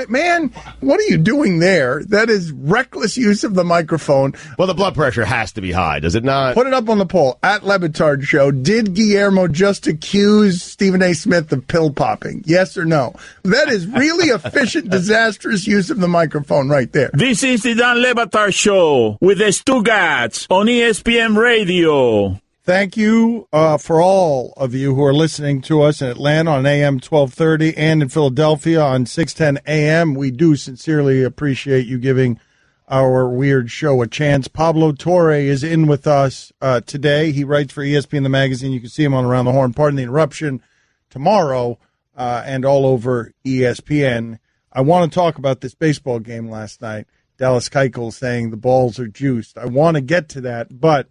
Man, what are you doing there? That is reckless use of the microphone. Well, the blood pressure has to be high, does it not? Put it up on the poll. At Le Batard Show, did Guillermo just accuse Stephen A. Smith of pill popping? Yes or no? That is really efficient, disastrous use of the microphone right there. This is the Don Le Batard Show with the Stugotz on ESPN Radio. Thank you for all of you who are listening to us in Atlanta on AM 1230 and in Philadelphia on 610 AM. We do sincerely appreciate you giving our weird show a chance. Pablo Torre is in with us today. He writes for ESPN, the magazine. You can see him on Around the Horn. Pardon the interruption. Tomorrow and all over ESPN. I want to talk about this baseball game last night. Dallas Keuchel saying the balls are juiced. I want to get to that, but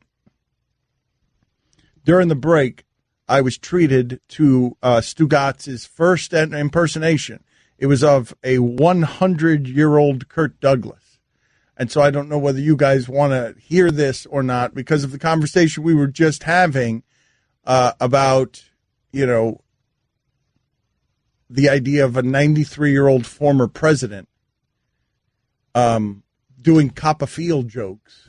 during the break, I was treated to Stugotz's first impersonation. It was of a 100-year-old Kirk Douglas. And so I don't know whether you guys want to hear this or not because of the conversation we were just having about, the idea of a 93-year-old former president doing Copperfield jokes.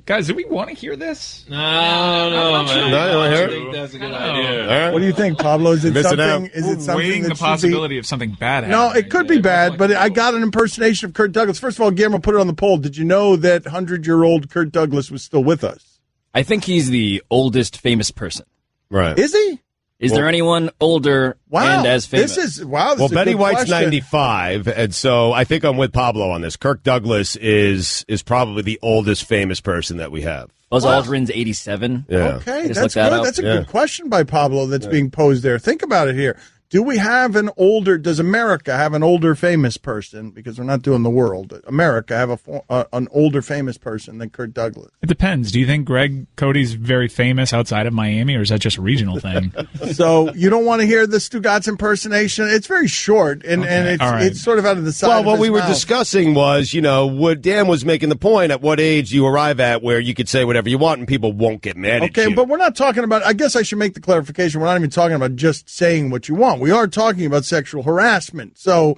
Guys, do we want to hear this? No, man. I think that's a good idea. What do you think, Pablo? Is it something? Is it something weighing that the possibility of something bad No, happening? it could be bad, but I got an impersonation of Kirk Douglas. First of all, Guillermo, put it on the poll. Did you know that 100-year-old Kirk Douglas was still with us? I think he's the oldest famous person. Right. Is he? Is there anyone older and as famous? This is Betty White's question. 95, and so I think I'm with Pablo on this. Kirk Douglas is probably the oldest famous person that we have. Buzz Aldrin's 87. Yeah. Okay, Just that's look that good. up. That's a good question by Pablo that's being posed there. Think about it here. Do we have does America have an older famous person? Because we're not doing the world. America have an older famous person than Kirk Douglas. It depends. Do you think Greg Cody's very famous outside of Miami, or is that just a regional thing? So you don't want to hear the Stugotz impersonation? It's very short, and it's sort of out of the side Well, of what his we were mouth. discussing was, what Dan was making the point at what age you arrive at where you could say whatever you want and people won't get mad at you. Okay, but we're not talking about, I guess I should make the clarification, we're not even talking about just saying what you want. We are talking about sexual harassment. So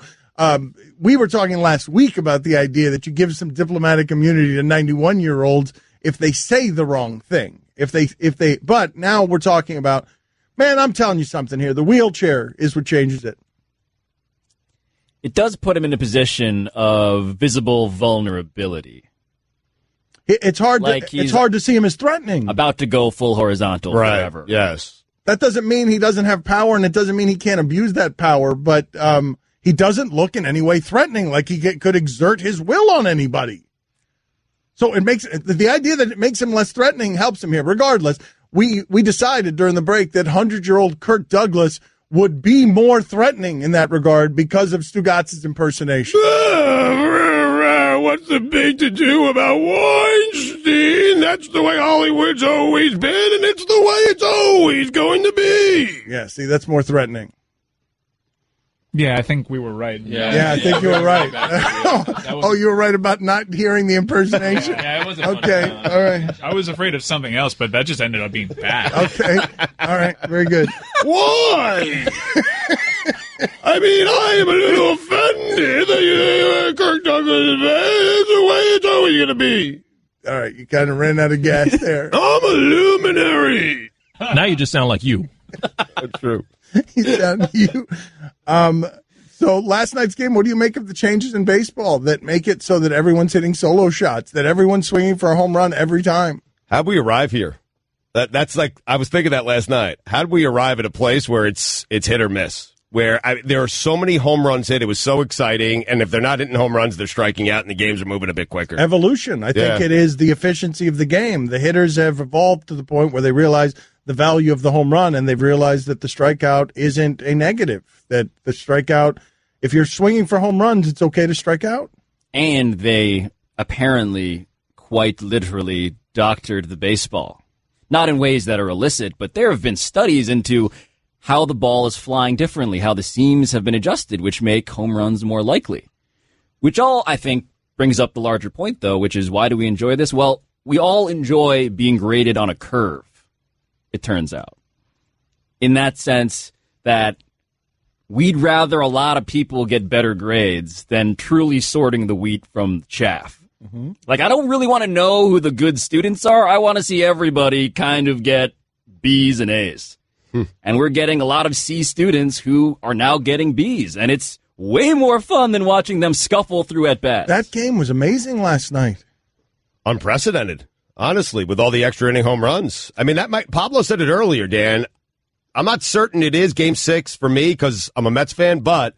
we were talking last week about the idea that you give some diplomatic immunity to 91-year-olds if they say the wrong thing. But now we're talking about, man, I'm telling you something here. The wheelchair is what changes it. It does put him in a position of visible vulnerability. It's hard to see him as threatening. About to go full horizontal forever. Yes. That doesn't mean he doesn't have power, and it doesn't mean he can't abuse that power, but he doesn't look in any way threatening, like he could exert his will on anybody. So it makes the idea that it makes him less threatening helps him here. Regardless, we decided during the break that 100-year-old Kirk Douglas would be more threatening in that regard because of Stugotz's impersonation. what's the big to do about Weinstein? That's the way Hollywood's always been, and it's the way it's always going to be. Yeah, see, that's more threatening. Yeah, I think we were right. Yeah, I think you were right. Oh, you were right about not hearing the impersonation? Yeah, it wasn't okay, funny. all right. I was afraid of something else, but that just ended up being bad. Okay, all right, very good. Why? I mean, I am a little offended that Kirk Douglas is bad. That's the way it's always going to be. All right, you kind of ran out of gas there. I'm a luminary. Now you just sound like you. That's true. You sound you. So last night's game, what do you make of the changes in baseball that make it so that everyone's hitting solo shots, that everyone's swinging for a home run every time? How'd we arrive here? That's like, I was thinking that last night. How'd we arrive at a place where it's hit or miss? Where there are so many home runs hit, it was so exciting, and if they're not hitting home runs, they're striking out, and the games are moving a bit quicker. Evolution. I think it is the efficiency of the game. The hitters have evolved to the point where they realize the value of the home run, and they've realized that the strikeout isn't a negative, that the strikeout, if you're swinging for home runs, it's okay to strike out. And they apparently quite literally doctored the baseball. Not in ways that are illicit, but there have been studies into how the ball is flying differently, how the seams have been adjusted, which make home runs more likely. Which all, I think, brings up the larger point, though, which is why do we enjoy this? Well, we all enjoy being graded on a curve, it turns out. In that sense that we'd rather a lot of people get better grades than truly sorting the wheat from chaff. Mm-hmm. Like, I don't really want to know who the good students are. I want to see everybody kind of get B's and A's. And we're getting a lot of C students who are now getting B's, and it's way more fun than watching them scuffle through at bats. That game was amazing last night. Unprecedented, honestly, with all the extra inning home runs. I mean, Pablo said it earlier, Dan. I'm not certain it is Game 6 for me because I'm a Mets fan, but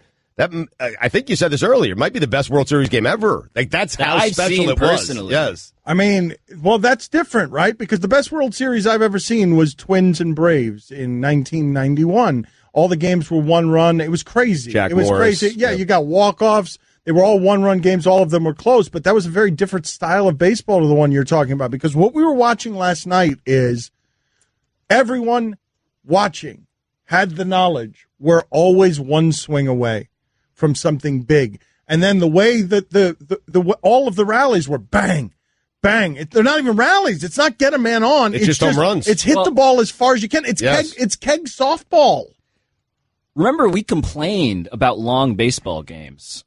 I think you said this earlier. It might be the best World Series game ever. Like, that's how I've special seen it personally. was. Yes. I mean, well, that's different, right? Because the best World Series I've ever seen was Twins and Braves in 1991. All the games were one run. It was crazy. Jack it was Morris. crazy. Yeah, you got walk-offs. They were all one-run games. All of them were close, but that was a very different style of baseball to the one you're talking about. Because what we were watching last night is everyone watching had the knowledge we're always one swing away from something big. And then the way that the all of the rallies were bang, bang. They're not even rallies. It's not get a man on. It's just home runs. It's hit the ball as far as you can. It's keg softball. Remember, we complained about long baseball games.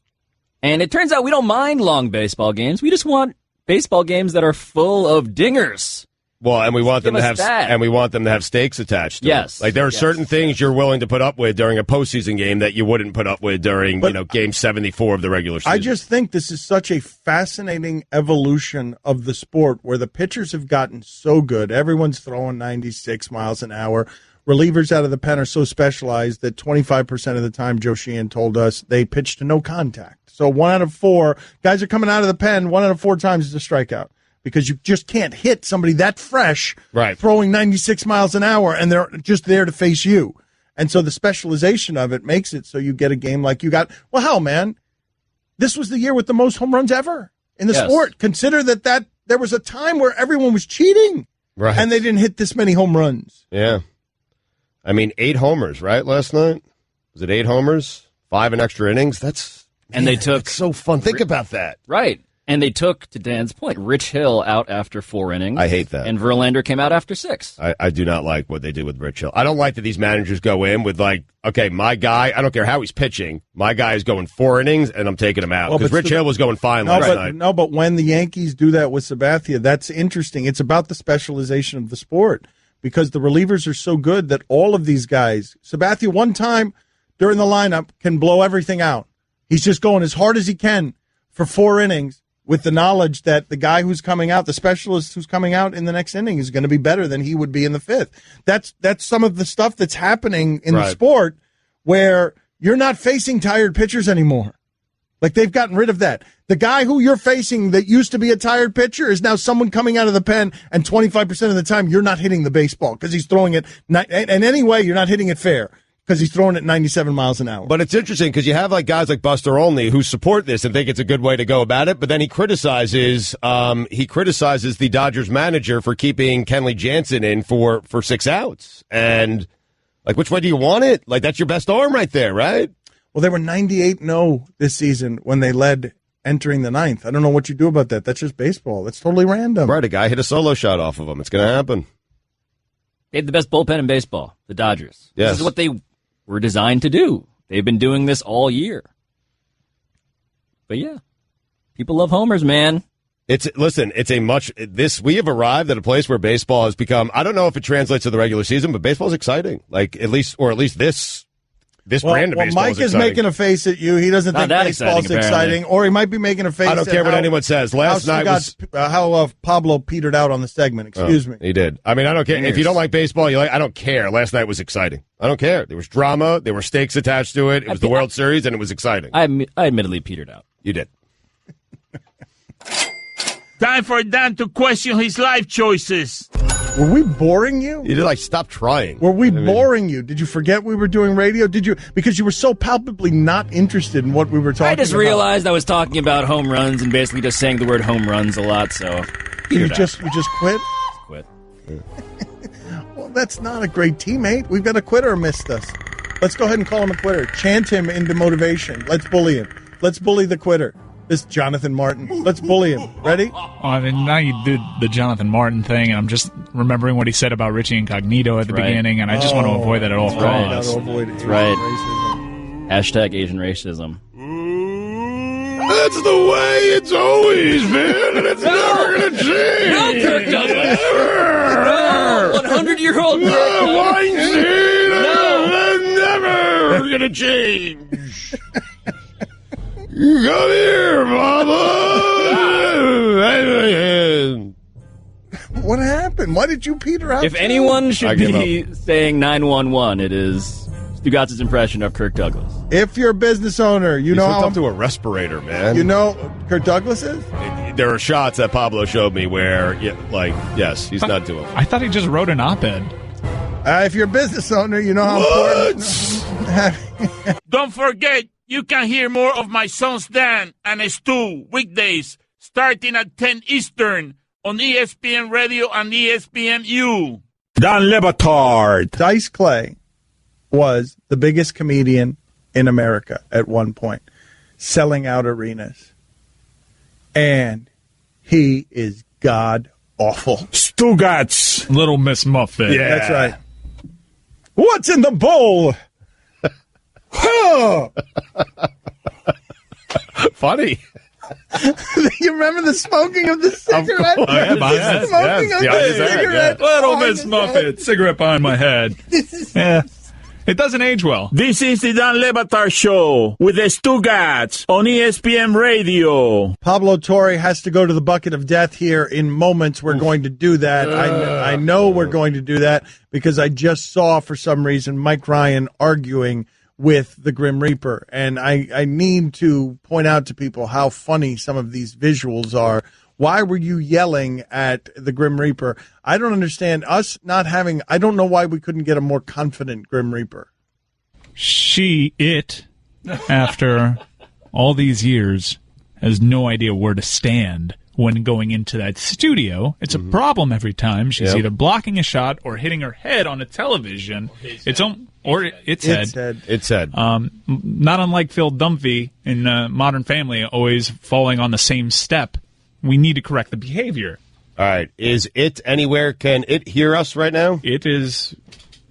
And it turns out we don't mind long baseball games. We just want baseball games that are full of dingers. Well, and we want them to have stakes attached to yes. it. Like, there are certain things you're willing to put up with during a postseason game that you wouldn't put up with during, Game 74 of the regular season. I just think this is such a fascinating evolution of the sport where the pitchers have gotten so good. Everyone's throwing 96 miles an hour. Relievers out of the pen are so specialized that 25% of the time, Joe Sheehan told us, they pitch to no contact. So 1 out of 4 guys are coming out of the pen. 1 out of 4 times is a strikeout. Because you just can't hit somebody that fresh throwing 96 miles an hour, and they're just there to face you. And so the specialization of it makes it so you get a game like you got. Well, hell, man, this was the year with the most home runs ever in the sport. Consider that there was a time where everyone was cheating, and they didn't hit this many home runs. Yeah. I mean, 8 homers, right, last night? Was it 8 homers? 5 in extra innings? That's so fun. Think about that. Right. And they took, to Dan's point, Rich Hill out after 4 innings. I hate that. And Verlander came out after 6. I do not like what they did with Rich Hill. I don't like that these managers go in with, like, okay, my guy, I don't care how he's pitching, my guy is going 4 innings, and I'm taking him out. Because Rich Hill was going fine last night. No, but when the Yankees do that with Sabathia, that's interesting. It's about the specialization of the sport. Because the relievers are so good that all of these guys, Sabathia one time during the lineup can blow everything out. He's just going as hard as he can for 4 innings. With the knowledge that the guy who's coming out, the specialist who's coming out in the next inning is going to be better than he would be in the 5th. That's some of the stuff that's happening in the sport where you're not facing tired pitchers anymore. Like, they've gotten rid of that. The guy who you're facing that used to be a tired pitcher is now someone coming out of the pen, and 25% of the time you're not hitting the baseball because he's throwing it. And anyway, you're not hitting it fair because he's throwing it 97 miles an hour. But it's interesting because you have like guys like Buster Olney who support this and think it's a good way to go about it, but then he criticizes the Dodgers manager for keeping Kenley Jansen in for 6 outs. And like, which way do you want it? Like, that's your best arm right there, right? Well, they were 98-0 this season when they led entering the ninth. I don't know what you do about that. That's just baseball. That's totally random. Right, a guy hit a solo shot off of him. It's going to happen. They have the best bullpen in baseball, the Dodgers. Yes. This is what they were designed to do. They've been doing this all year. But yeah, people love homers, man. We have arrived at a place where baseball has become, I don't know if it translates to the regular season, but baseball's exciting. Like, at least this brand of baseball Mike is making a face at you. He doesn't think baseball's exciting, or he might be making a face. I don't care what anyone says. Last night was how Pablo petered out on the segment. Excuse me. He did. I mean, I don't care if you don't like baseball. I don't care. Last night was exciting. I don't care. There was drama. There were stakes attached to it. It was the World Series, and it was exciting. I admittedly petered out. You did. Time for Dan to question his life choices. Were we boring you? You did stop trying. Were we boring you? Did you forget we were doing radio? Did you? Because you were so palpably not interested in what we were talking about. I just realized I was talking about home runs and basically just saying the word home runs a lot, so... You just quit? Quit. Well, that's not a great teammate. We've got a quitter missed us. Let's go ahead and call him a quitter. Chant him into motivation. Let's bully him. Let's bully the quitter. This Jonathan Martin. Let's bully him. Ready? I mean, now you did the Jonathan Martin thing, and I'm just remembering what he said about Richie Incognito at the beginning, and I just want to avoid that at all costs. Right. Hashtag Asian racism. That's the way it's always been, and it's never going to change. No, Kirk Douglas. No, 100-year-old Kirk Douglas. Weinstein. No. Never going to change. Come here, Mama. What happened? Why did you peter out? If anyone should be saying 911, it is Stugotz's impression of Kirk Douglas. If you're a business owner, you know hooked up to a respirator, man. You know Kirk Douglas is? There are shots that Pablo showed me where, yes, he's not doing it. I thought he just wrote an op-ed. If you're a business owner, you know how important. Don't forget, you can hear more of my sons Dan and Stu weekdays starting at 10 Eastern on ESPN Radio and ESPNU. Dan Le Batard. Dice Clay was the biggest comedian in America at one point, selling out arenas. And he is god-awful. Stugotz. Little Miss Muffet. Yeah. That's right. What's in the bowl? Funny. You remember the smoking of the cigarette? Oh, yeah, the smoking of the cigarette. Little Miss Muffet, cigarette behind my head. Yeah. It doesn't age well. This is the Dan Le Batard Show with the Stugotz on ESPN Radio. Pablo Torre has to go to the bucket of death here in moments. We're going to do that. I know we're going to do that because I just saw, for some reason, Mike Ryan arguing with the Grim Reaper. And I need to point out to people how funny some of these visuals are. Why were you yelling at the Grim Reaper? I don't understand us not having, I don't know why we couldn't get a more confident Grim Reaper. After all these years, has no idea where to stand when going into that studio. It's a problem every time. She's either blocking a shot or hitting her head on a television. Its head. Not unlike Phil Dunphy in Modern Family, always falling on the same step. We need to correct the behavior. All right. Is it anywhere? Can it hear us right now? It is.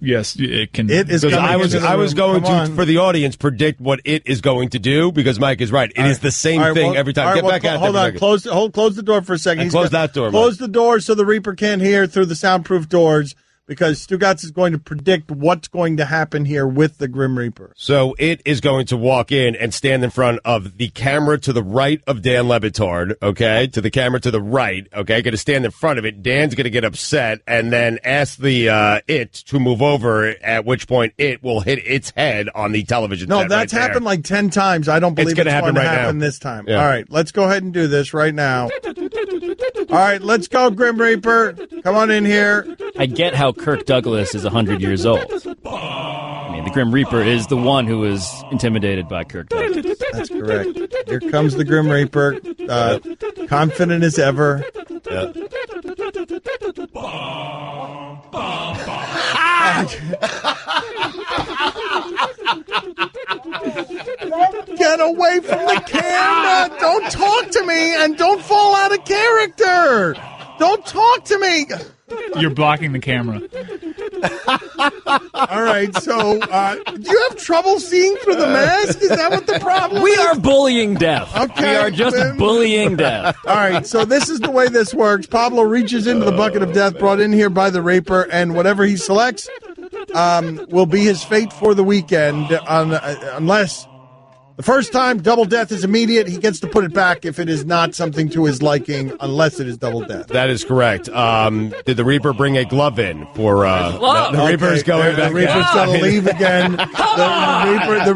Yes, it can. It is. I was going to, for the audience, predict what it is going to do because Mike is right. It is the same thing every time. Get back out. Hold on. Close the door for a second. Close that door. Close the door so the Reaper can't hear through the soundproof doors. Because Stugotz is going to predict what's going to happen here with the Grim Reaper. So it is going to walk in and stand in front of the camera to the right of Dan Le Batard, okay? To the camera to the right, okay? Going to stand in front of it. Dan's going to get upset and then ask the it to move over, at which point it will hit its head on the television set. No, that's happened like 10 times. I don't believe it's going to happen this time. Yeah. All right, let's go ahead and do this right now. All right, let's go, Grim Reaper. Come on in here. I get how Kirk Douglas is 100 years old. I mean, the Grim Reaper is the one who was intimidated by Kirk Douglas. That's correct. Here comes the Grim Reaper, confident as ever. Yeah. Get away from the camera! Don't talk to me, and don't fall out of character! Don't talk to me! You're blocking the camera. All right, so do you have trouble seeing through the mask? Is that what the problem We is? are bullying death. Okay, we are just bullying death. All right, so this is the way this works. Pablo reaches into the bucket of death brought in here by the Reaper, and whatever he selects will be his fate for the weekend, unless the first time double death is immediate. He gets to put it back if it is not something to his liking, unless it is double death. That is correct. Did the Reaper bring a glove in for the Reaper's going back? The Reaper's going to leave again. The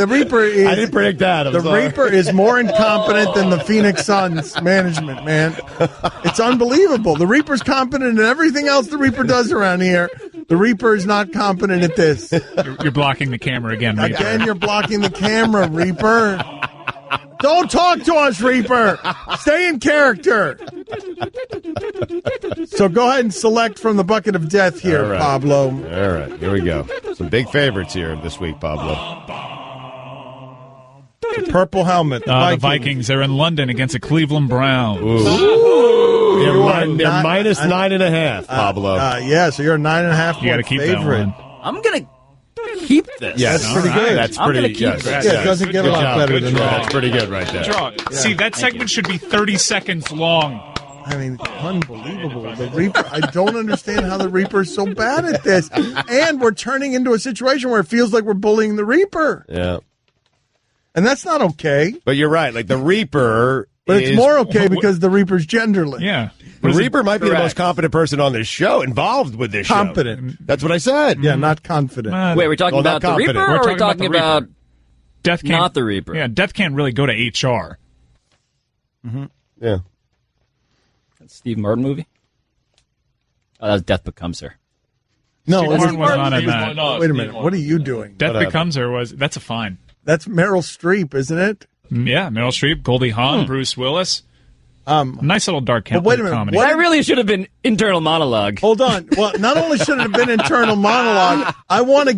Reaper is. I didn't predict that. The Reaper is more incompetent than the Phoenix Suns management, man. It's unbelievable. The Reaper's competent in everything else the Reaper does around here. The Reaper is not competent at this. You're blocking the camera again, Reaper. Again, you're blocking the camera, Reaper. Don't talk to us, Reaper. Stay in character. So go ahead and select from the bucket of death here, All right. Pablo. All right, here we go. Some big favorites here this week, Pablo. The purple helmet. The Vikings. They're in London against the Cleveland Browns. They're minus 9.5, Pablo. Yeah, so you're a 9.5 You got to point keep favorite. that one. I'm going to keep this. Yes. That's pretty good. That's I'm pretty gonna keep good. this. Yeah, it doesn't get a lot better than that. That's pretty good right there. Draw. See, that segment should be 30 seconds long. I mean, unbelievable. The Reaper, I don't understand how the Reaper is so bad at this. And we're turning into a situation where it feels like we're bullying the Reaper. Yeah. And that's not okay. But you're right. Like the Reaper But it's more okay because the Reaper's genderless. Yeah. The Reaper might be the most competent person on this show, involved with this show. Competent. That's what I said. Yeah, not confident. Wait, we're talking about the Reaper, or are we talking about Death can't, not the Reaper? Yeah, Death can't really go to HR. Mm-hmm. Yeah. Steve Martin movie? Oh, that was Death Becomes Her. No, Steve Martin was not in that. Wait a minute. What are you doing? Death Becomes Her that's a fine. That's Meryl Streep, isn't it? Yeah, Meryl Streep, Goldie Hawn, Bruce Willis. Nice little dark but wait a minute, comedy. That really should have been internal monologue. Hold on. Well, not only should it have been internal monologue, I want to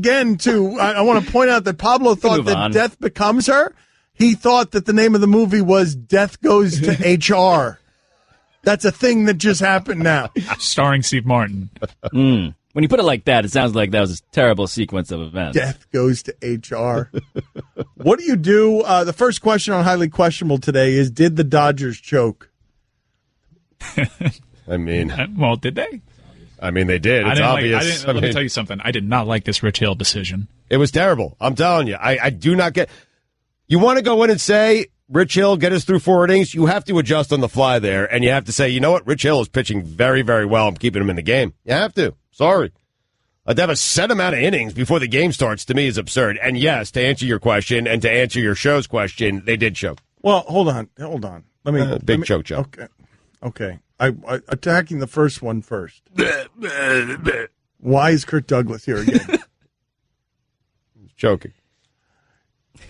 point out that Pablo thought that Death Becomes Her. He thought that the name of the movie was Death Goes to HR. That's a thing that just happened now. Starring Steve Martin. When you put it like that, it sounds like that was a terrible sequence of events. Death Goes to HR. What do you do? The first question on Highly Questionable today is, did the Dodgers choke? I mean, well, did they? I mean, they did. It's obvious. Let me tell you something. I did not like this Rich Hill decision. It was terrible. I'm telling you. I do not get. You want to go in and say, Rich Hill, get us through 4 innings? You have to adjust on the fly there, and you have to say, you know what? Rich Hill is pitching very, very well. I'm keeping him in the game. You have to. Sorry. To have a set amount of innings before the game starts, to me, is absurd. And yes, to answer your question and to answer your show's question, they did choke. Well, hold on. Big choke job. Okay. I attacking the first one first. Why is Kirk Douglas here again? Choking.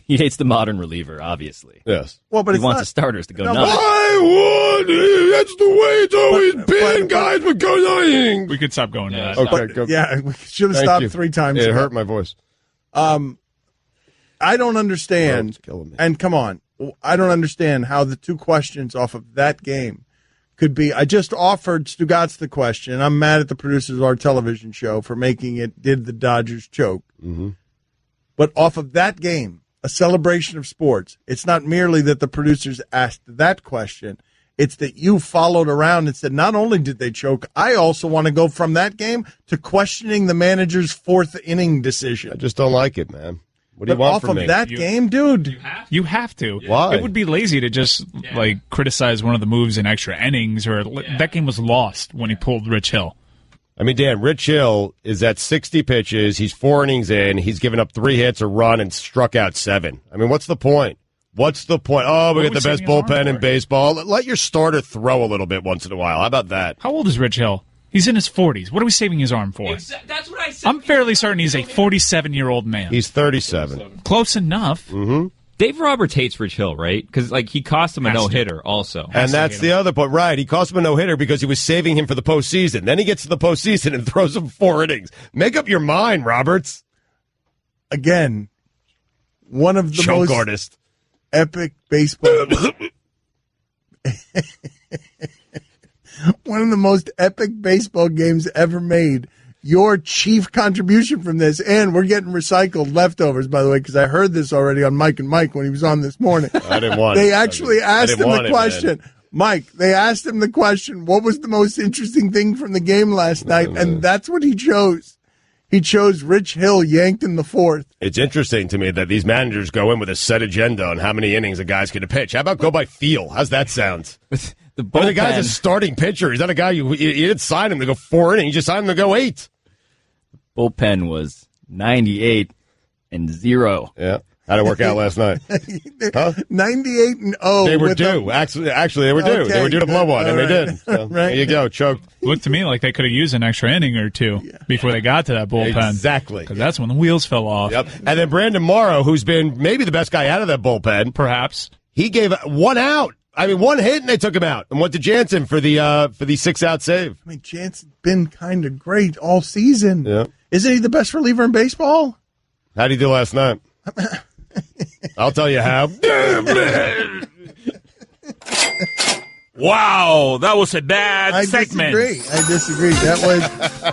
He hates the modern reliever, obviously. Yes. Well, but he wants the starters to go nuts. That's the way it's always been, guys. We're going. We could stop going to that. Okay, go. Yeah, we should have stopped 3 times. It hurt my voice. I don't understand. It's killing me. And come on, I don't understand how the 2 questions off of that game could be. I just offered Stugotz the question. I'm mad at the producers of our television show for making it, did the Dodgers choke? Mm-hmm. But off of that game, a celebration of sports, it's not merely that the producers asked that question. It's that you followed around and said, not only did they choke, I also want to go from that game to questioning the manager's 4th inning decision. I just don't like it, man. What do you want from me? Off of that game, dude? You have to. Why? It would be lazy to just criticize one of the moves in extra innings, or that game was lost when he pulled Rich Hill. I mean, Dan, Rich Hill is at 60 pitches. He's 4 innings in. He's given up 3 hits, a run, and struck out 7. I mean, what's the point? What's the point? Oh, we got the best bullpen in baseball. Let your starter throw a little bit once in a while. How about that? How old is Rich Hill? He's in his 40s. What are we saving his arm for? That's what I said. I'm fairly certain he's a 47-year-old man. He's 37. Close enough. Mm-hmm. Dave Roberts hates Rich Hill, right? Because he cost him a no-hitter also. And that's the other point. Right, he cost him a no-hitter because he was saving him for the postseason. Then he gets to the postseason and throws him 4 innings. Make up your mind, Roberts. Again, one of the most artist. Epic baseball... One of the most epic baseball games ever made. Your chief contribution from this, and we're getting recycled leftovers, by the way, because I heard this already on Mike and Mike when he was on this morning. I didn't want They it. actually asked him the question. Mike, they asked him the question, what was the most interesting thing from the game last night? And that's what he chose. He chose Rich Hill yanked in the 4th. It's interesting to me that these managers go in with a set agenda on how many innings a guy's going to pitch. How about go by feel? How's that sound? The guy's a starting pitcher. He's not a guy you didn't sign him to go 4 innings. You just signed him to go 8. Bullpen was 98-0. Yeah. How'd it work out last night? Huh? 98-0. They were due. Actually, they were due. Okay. They were due to blow one, and All they right. did. So, Right. There you go. Choked. Looked to me like they could have used an extra inning or two before they got to that bullpen. Exactly. Because that's when the wheels fell off. Yep. And then Brandon Morrow, who's been maybe the best guy out of that bullpen. Perhaps. He gave 1 out. I mean, 1 hit, and they took him out and went to Jansen for the 6-out save. I mean, Jansen's been kind of great all season. Yeah. Isn't he the best reliever in baseball? How'd he do last night? I'll tell you how. Wow, that was a bad segment. I disagree. That was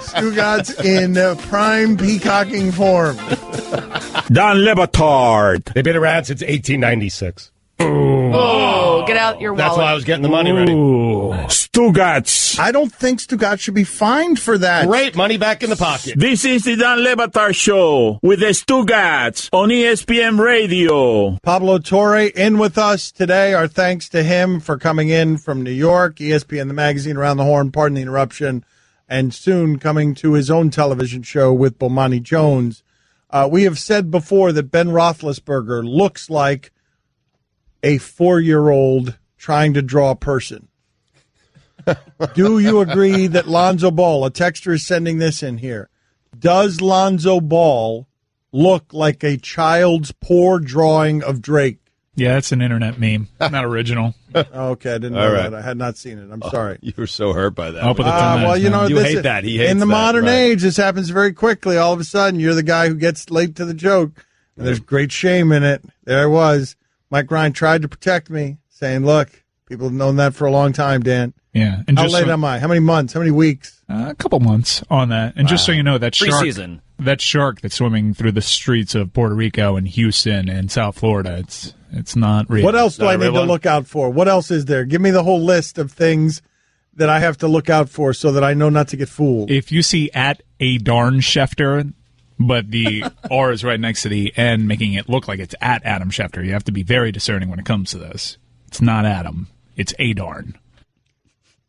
Stugotz in prime peacocking form. Don Batard. They've been around since 1896. Oh, get out your wallet. That's why I was getting the money ready. Stugotz. I don't think Stugotz should be fined for that. Great, money back in the pocket. This is the Don Batard Show with the Stugotz on ESPN Radio. Pablo Torre in with us today. Our thanks to him for coming in from New York, ESPN, the magazine, Around the Horn, pardon the interruption, and soon coming to his own television show with Bomani Jones. We have said before that Ben Roethlisberger looks like a 4-year-old trying to draw a person. Do you agree that Lonzo Ball, a texter is sending this in here, does Lonzo Ball look like a child's poor drawing of Drake? Yeah, it's an internet meme, not original. Okay, I didn't know that. I had not seen it. I'm sorry. You were so hurt by that. Well, you know, you hate that. He hates in the that, modern right. age, this happens very quickly. All of a sudden, you're the guy who gets late to the joke. And there's great shame in it. There I was. Mike Ryan tried to protect me, saying, look, people have known that for a long time, Dan. Yeah. And How late am I? How many months? How many weeks? A couple months on that. And just so you know, that Preseason. shark that's swimming through the streets of Puerto Rico and Houston and South Florida, it's not real. What else do I need to look out for? What else is there? Give me the whole list of things that I have to look out for so that I know not to get fooled. If you see at a darn Schefter, but the R is right next to the N, making it look like it's at Adam Schefter, you have to be very discerning when it comes to this. It's not Adam. It's a darn.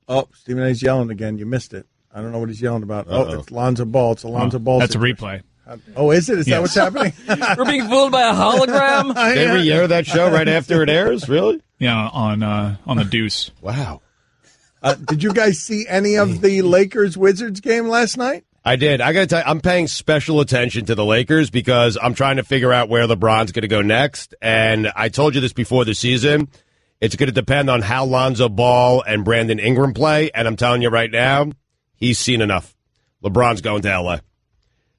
Oh, Stephen A's yelling again. You missed it. I don't know what he's yelling about. Oh, it's Lonzo Ball. It's a Lonzo Ball. That's situation. a replay. Oh, is it? Is that what's happening? We're being fooled by a hologram? They re-air that show right after it airs? Really? Yeah, on the Deuce. Wow. Did you guys see any of the Lakers-Wizards game last night? I did. I got to tell you, I'm paying special attention to the Lakers because I'm trying to figure out where LeBron's going to go next. And I told you this before the season. It's going to depend on how Lonzo Ball and Brandon Ingram play. And I'm telling you right now, he's seen enough. LeBron's going to L.A.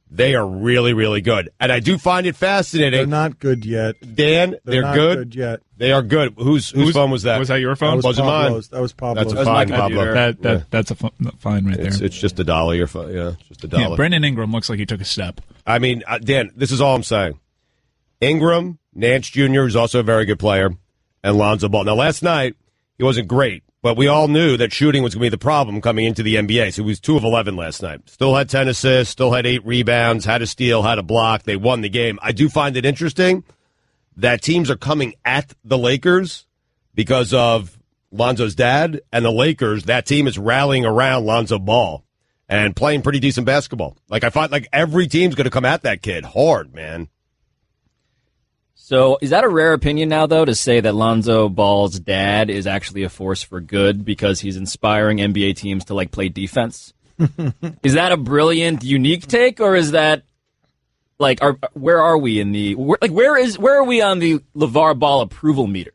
They are really, really good. And I do find it fascinating. They're not good yet. Dan, they're not good yet. They are good. Whose phone was that? Was that your phone? That was Pablo's. That was Pablo's. That's a fine, Pablo. That's a fine right there. It's just $1. Your phone. Yeah, just $1. Yeah, Brandon Ingram looks like he took a step. I mean, Dan, this is all I'm saying. Ingram, Nance Jr. is also a very good player, and Lonzo Ball. Now, last night, he wasn't great, but we all knew that shooting was going to be the problem coming into the NBA. So he was 2 of 11 last night. Still had 10 assists, still had 8 rebounds, had a steal, had a block. They won the game. I do find it interesting that teams are coming at the Lakers because of Lonzo's dad, and the Lakers, that team is rallying around Lonzo Ball and playing pretty decent basketball. Like, I find like every team's going to come at that kid hard, man. So is that a rare opinion now, though, to say that Lonzo Ball's dad is actually a force for good because he's inspiring NBA teams to, like, play defense? Is that a brilliant, unique take, or is that like, where are we in the where are we on the LeVar Ball approval meter?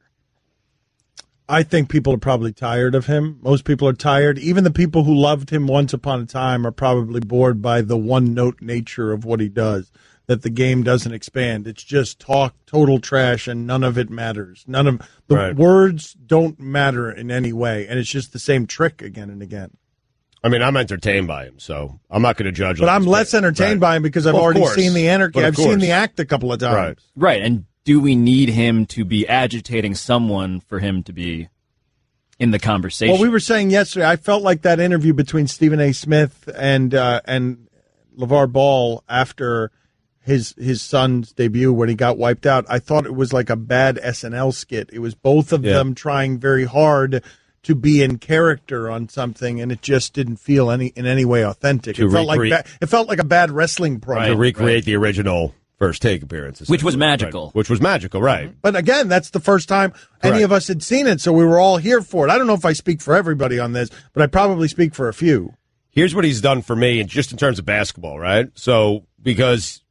I think people are probably tired of him. Most people are tired. Even the people who loved him once upon a time are probably bored by the one-note nature of what he does, that the game doesn't expand. It's just talk, total trash, and none of it matters. None of the words don't matter in any way, and it's just the same trick again and again. I mean, I'm entertained by him, so I'm not going to judge. But I'm less entertained by him because I've already seen the anarchy. I've seen the act a couple of times. Right, and do we need him to be agitating someone for him to be in the conversation? Well, we were saying yesterday, I felt like that interview between Stephen A. Smith and LeVar Ball after his son's debut when he got wiped out. I thought it was like a bad SNL skit. It was both of them trying very hard to be in character on something, and it just didn't feel in any way authentic. It felt like a bad wrestling program. To recreate the original First Take appearances. Which was magical. Right. Which was magical, right. But again, that's the first time any of us had seen it, so we were all here for it. I don't know if I speak for everybody on this, but I probably speak for a few. Here's what he's done for me, and just in terms of basketball, right? So, because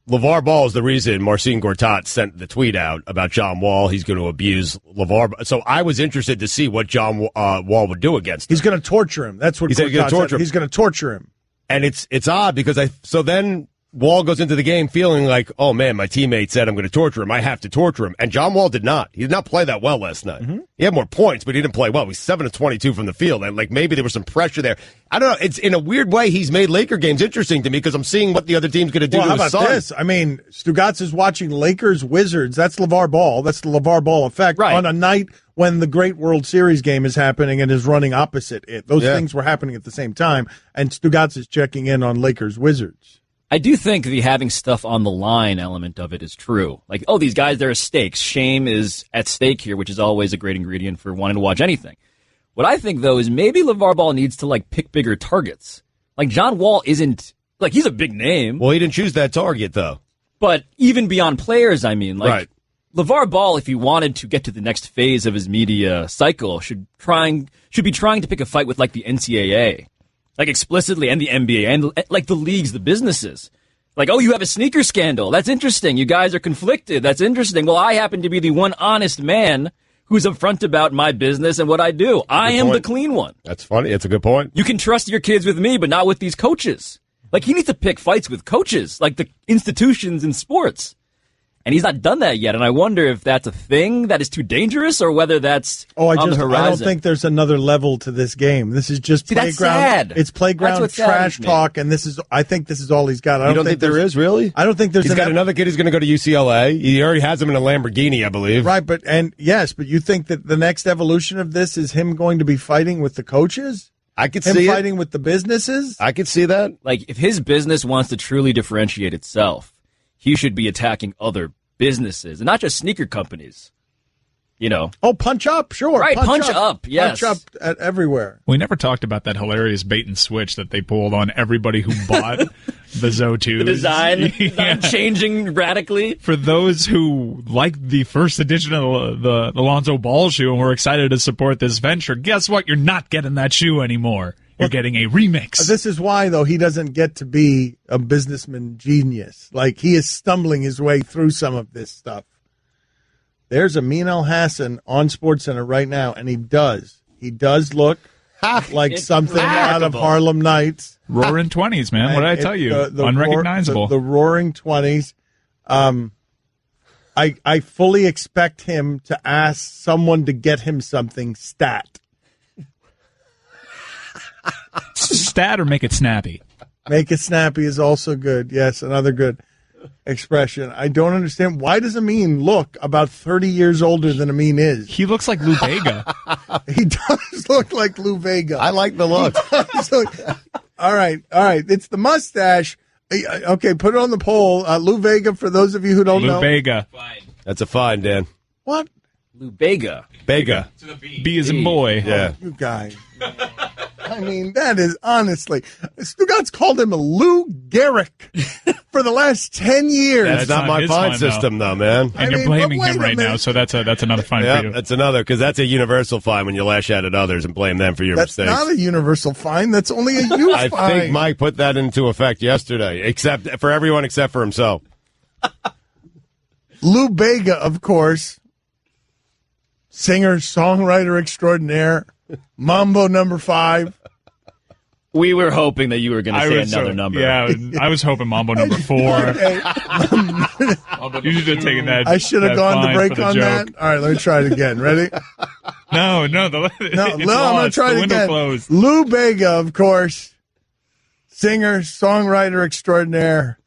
LeVar Ball is the reason Marcin Gortat sent the tweet out about John Wall. He's going to abuse LeVar. So I was interested to see what John Wall would do against him. He's going to torture him. That's what Gortat said. He's going to torture him. And it's odd because so then Wall goes into the game feeling like, oh, man, my teammate said I'm going to torture him. I have to torture him. And John Wall did not. He did not play that well last night. Mm-hmm. He had more points, but he didn't play well. He was 7 of 22 from the field. And, like, maybe there was some pressure there. I don't know. It's in a weird way, he's made Laker games interesting to me because I'm seeing what the other team's going to do to his son. How about this? I mean, Stugotz is watching Lakers-Wizards. That's LeVar Ball. That's the LeVar Ball effect on a night when the great World Series game is happening and is running opposite it. Those things were happening at the same time, and Stugotz is checking in on Lakers-Wizards. I do think the having stuff on the line element of it is true. Like, oh, these guys, there are stakes. Shame is at stake here, which is always a great ingredient for wanting to watch anything. What I think, though, is maybe LeVar Ball needs to, like, pick bigger targets. Like, John Wall isn't, like, he's a big name. Well, he didn't choose that target, though. But even beyond players, I mean, like, LeVar Ball, if he wanted to get to the next phase of his media cycle, should be trying to pick a fight with, like, the NCAA. Like, explicitly, and the NBA, and, like, the leagues, the businesses. Like, oh, you have a sneaker scandal. That's interesting. You guys are conflicted. That's interesting. Well, I happen to be the one honest man who's upfront about my business and what I do. I am the clean one. That's funny. It's a good point. You can trust your kids with me, but not with these coaches. Like, he needs to pick fights with coaches, like the institutions in sports. And he's not done that yet, and I wonder if that's a thing that is too dangerous or whether that's on the horizon. I don't think there's another level to this game. This is just playground. That's sad. It's playground trash talk, and I think this is all he's got. I don't think there is, really? I don't think there's. He's got another kid who's going to go to UCLA. He already has him in a Lamborghini, I believe. Right, but you think that the next evolution of this is him going to be fighting with the coaches? I could see him fighting with the businesses. I could see that. Like, if his business wants to truly differentiate itself, he should be attacking other businesses and not just sneaker companies. You know. Oh, Punch Up, sure. Right, Punch Up, yes. Punch Up everywhere. We never talked about that hilarious bait and switch that they pulled on everybody who bought the Zo2s. The design changing radically. For those who liked the first edition of the Lonzo Ball shoe and were excited to support this venture, guess what? You're not getting that shoe anymore. You're getting a remix. This is why, though, he doesn't get to be a businessman genius. Like, he is stumbling his way through some of this stuff. There's Amin Elhassan on SportsCenter right now, and he does look like something out of Harlem Nights. Roaring 20s, man. What did I tell you? Unrecognizable. The Roaring 20s. I fully expect him to ask someone to get him something stat. Stat or make it snappy? Make it snappy is also good. Yes, another good expression. I don't understand. Why does Amin look about 30 years older than Amin is? He looks like Lou Bega. He does look like Lou Bega. I like the look. All right. It's the mustache. Okay, put it on the poll. Lou Bega, for those of you who don't know. Lou Bega. That's a fine, Dan. What? Lou Bega. Bega. B as in boy. Yeah. You guys. I mean, that is honestly, Stugotz called him a Lou Gehrig for the last 10 years. That's not my fine system, though, man. And you're blaming him right now, so that's another fine for you. That's another, because that's a universal fine when you lash out at others and blame them for your mistakes. That's not a universal fine. That's only a you fine. I think Mike put that into effect yesterday, except for everyone except for himself. Lou Bega, of course, singer, songwriter extraordinaire, Mambo number 5. We were hoping that you were going to say another number. Yeah, I was hoping Mambo number 4. You should have taken that. I should have gone to break on that. All right, let me try it again. Ready? No, I'm going to try it again. Closed. Lou Bega, of course, singer, songwriter extraordinaire,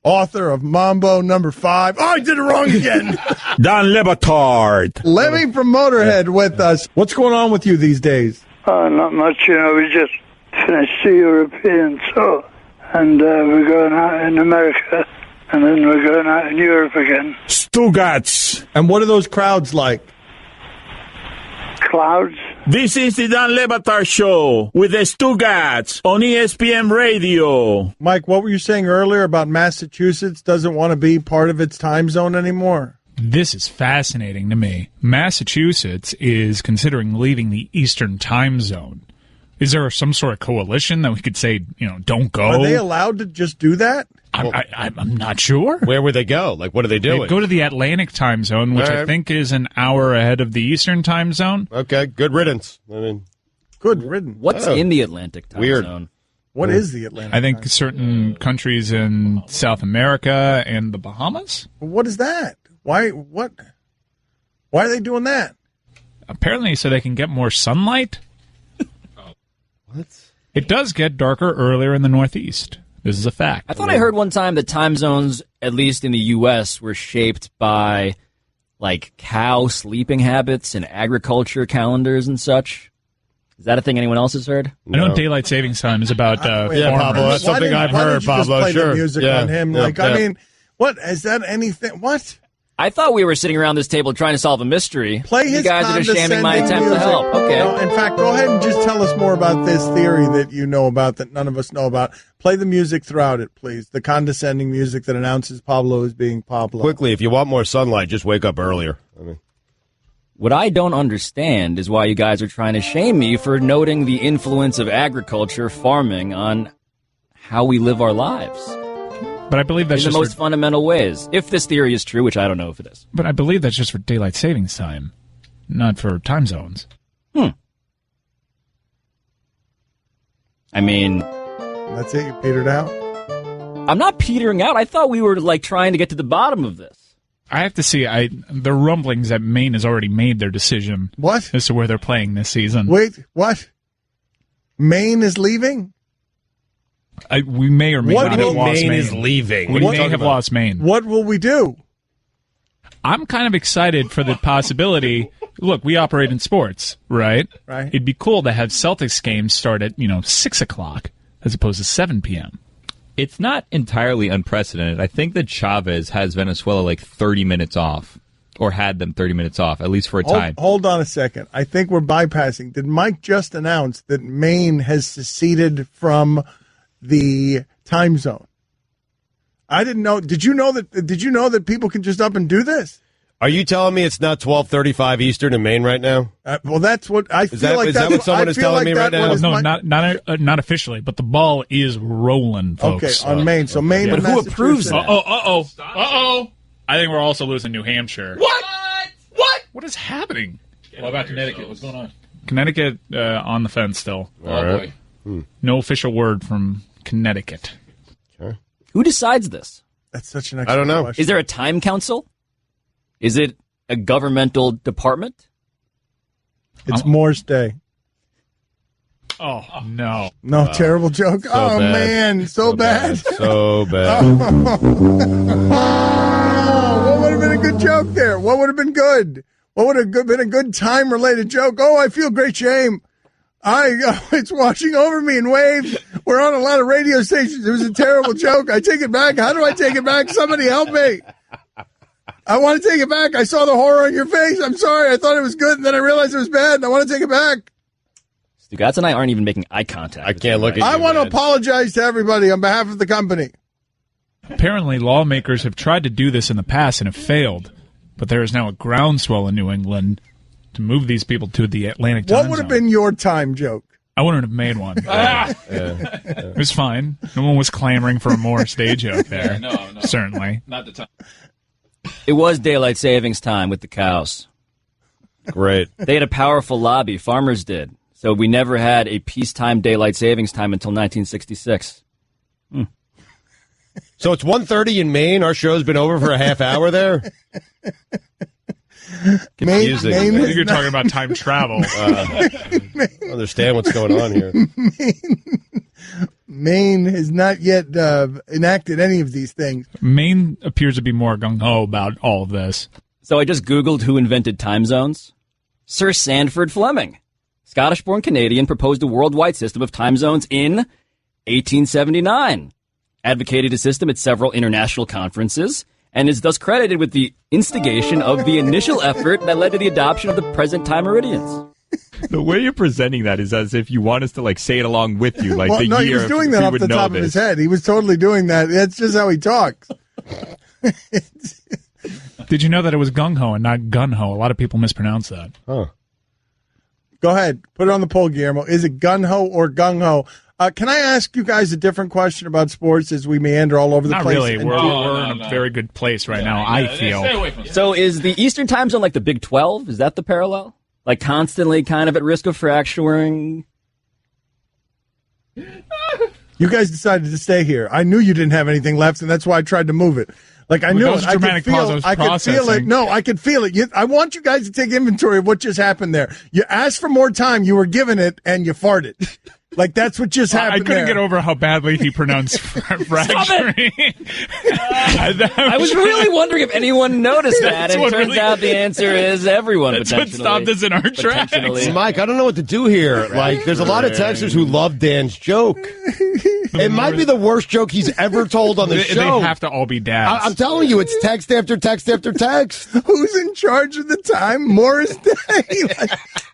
author of Mambo number 5. Oh, I did it wrong again. Don Batard. Lemmy from Motorhead with us. What's going on with you these days? Not much, we just finished the European tour, and we're going out in America, and then we're going out in Europe again. Stugotz. And what are those crowds like? Clouds. This is the Don Batard Show with the Stugotz on ESPN Radio. Mike, what were you saying earlier about Massachusetts doesn't want to be part of its time zone anymore? This is fascinating to me. Massachusetts is considering leaving the Eastern time zone. Is there some sort of coalition that we could say, don't go? Are they allowed to just do that? I'm not sure. Where would they go? Like, what are they doing? They go to the Atlantic time zone, which I think is an hour ahead of the Eastern time zone. Okay, good riddance. Good riddance. What's in the Atlantic time zone? What is the Atlantic I think certain countries in South America and the Bahamas. What is that? Why are they doing that? Apparently so they can get more sunlight. What? It does get darker earlier in the Northeast. This is a fact. I thought I heard one time that time zones, at least in the U.S., were shaped by, cow sleeping habits and agriculture calendars and such. Is that a thing anyone else has heard? I know daylight savings time is about farmers. Pablo, that's something I've heard, Pablo. Just play sure. the music on him. I mean, what is that? Anything? What? I thought we were sitting around this table trying to solve a mystery. Play his You guys are just shamming my attempt music. to help. Okay. No, in fact, go ahead and just tell us more about this theory that you know about that none of us know about. Play the music throughout it, please. The condescending music that announces Pablo as being Pablo. Quickly, if you want more sunlight, just wake up earlier. What I don't understand is why you guys are trying to shame me for noting the influence of agriculture, farming on how we live our lives. But I believe that's in just the most fundamental ways. If this theory is true, which I don't know if it is. But I believe that's just for daylight savings time, not for time zones. I mean, that's it. You petered out. I'm not petering out. I thought we were trying to get to the bottom of this. I have to see. The rumblings that Maine has already made their decision. What? As to where they're playing this season. Wait, what? Maine is leaving? We may or may not have lost Maine. Maine is leaving. We may have lost Maine. What will we do? I'm kind of excited for the possibility. Look, we operate in sports, right? Right. It'd be cool to have Celtics games start at 6 o'clock as opposed to 7 p.m. It's not entirely unprecedented. I think that Chavez has Venezuela 30 minutes off, or had them 30 minutes off, at least for a time. Hold on a second. I think we're bypassing. Did Mike just announce that Maine has seceded from the time zone? I didn't know. Did you know that people can just up and do this? Are you telling me it's not 12:35 Eastern in Maine right now? Well, that's what I feel like. Is that what someone is telling me right now? No, not officially, but the ball is rolling, folks. Okay, on Maine. So Maine, but who approves that? Uh-oh. I think we're also losing New Hampshire. What? What is happening? What about Connecticut? What's going on? Connecticut on the fence still. All boy. No official word from Connecticut. Okay. Who decides this? That's such an I don't know. question. Is there a time council? Is it a governmental department? It's Moore's Day. Oh, no. No, terrible joke. So bad. Man, so bad. So bad. What would have been a good joke there? What would have been good? What would have been a good time-related joke? Oh, I feel great shame. It's washing over me in waves. We're on a lot of radio stations. It was a terrible joke. I take it back. How do I take it back? Somebody help me. I want to take it back. I saw the horror on your face. I'm sorry. I thought it was good, and then I realized it was bad, and I want to take it back. Stugotz and I aren't even making eye contact. I can't look at you. I want to apologize to everybody on behalf of the company. Apparently, lawmakers have tried to do this in the past and have failed. But there is now a groundswell in New England to move these people to the Atlantic time What would have been your time joke? I wouldn't have made one. It was fine. No one was clamoring for a Morris Day joke there. No. Certainly. Not the time. It was daylight savings time with the cows. Great. They had a powerful lobby. Farmers did. So we never had a peacetime daylight savings time until 1966. So it's 1:30 in Maine. Our show's been over for a half hour there. Confusing. I think you're talking about time travel. I don't understand what's going on here. Maine has not yet enacted any of these things. Maine appears to be more gung-ho about all of this. So I just Googled who invented time zones. Sir Sandford Fleming, Scottish-born Canadian, proposed a worldwide system of time zones in 1879, advocated a system at several international conferences, and is thus credited with the instigation of the initial effort that led to the adoption of the present time meridians. The way you're presenting that is as if you want us to like say it along with you, like Well, the no, year. he was doing that off the top of his head. He was totally doing that. That's just how he talks. Did you know that it was gung-ho and not gun-ho? A lot of people mispronounce that. Huh. Go ahead. Put it on the poll, Guillermo. Is it gun-ho or gung-ho? Can I ask you guys a different question about sports as we meander all over the Not place? really. We're in a very good place right now, I feel. So is the Eastern time zone like the Big 12? Is that the parallel? Like constantly kind of at risk of fracturing? You guys decided to stay here. I knew you didn't have anything left, and that's why I tried to move it. Like, I knew it. I could feel it. No, I could feel it. I want you guys to take inventory of what just happened there. You asked for more time, you were given it, and you farted. Like, that's what just happened. I couldn't get over how badly he pronounced fracturing. I was really wondering if anyone noticed that, and it turns out the answer is everyone. That's what stopped us in our tracks. Mike, I don't know what to do here. Like, there's a lot of texters who love Dan's joke. It might be the worst joke he's ever told on the show. They have to all be dads. I'm telling you, it's text after text after text. Who's in charge of the time? Morris Day.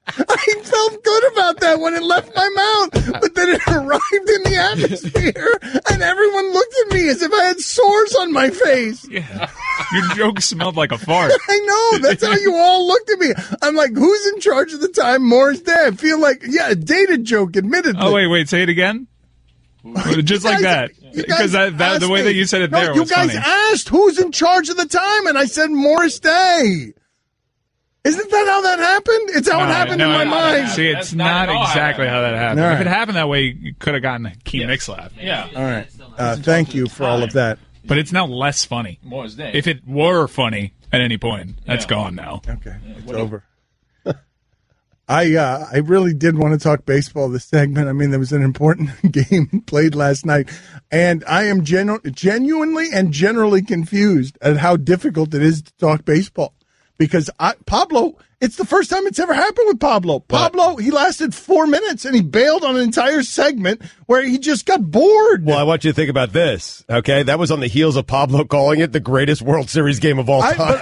I felt good about that when it left my mouth, but then it arrived in the atmosphere, and everyone looked at me as if I had sores on my face. Yeah. Your joke smelled like a fart. I know. That's how you all looked at me. I'm like, who's in charge of the time? Morris Day. I feel like, a dated joke, admittedly. Oh, wait. Say it again. Just like that. Because the way that you said it there was funny. You guys asked who's in charge of the time, and I said Morris Day. Isn't that how that happened? It's how it happened in my mind. See, it's not exactly how that happened. Right. If it happened that way, you could have gotten a Key Mix-Laugh. Yeah. All right. Thank you for all of that. But it's now less funny. Morris Day. If it were funny at any point, that's gone now. Okay. It's over. I really did want to talk baseball this segment. I mean, there was an important game played last night, and I am genuinely and generally confused at how difficult it is to talk baseball. Because Pablo, it's the first time it's ever happened with Pablo. Pablo, he lasted 4 minutes, and he bailed on an entire segment where he just got bored. Well, I want you to think about this, okay? That was on the heels of Pablo calling it the greatest World Series game of all time.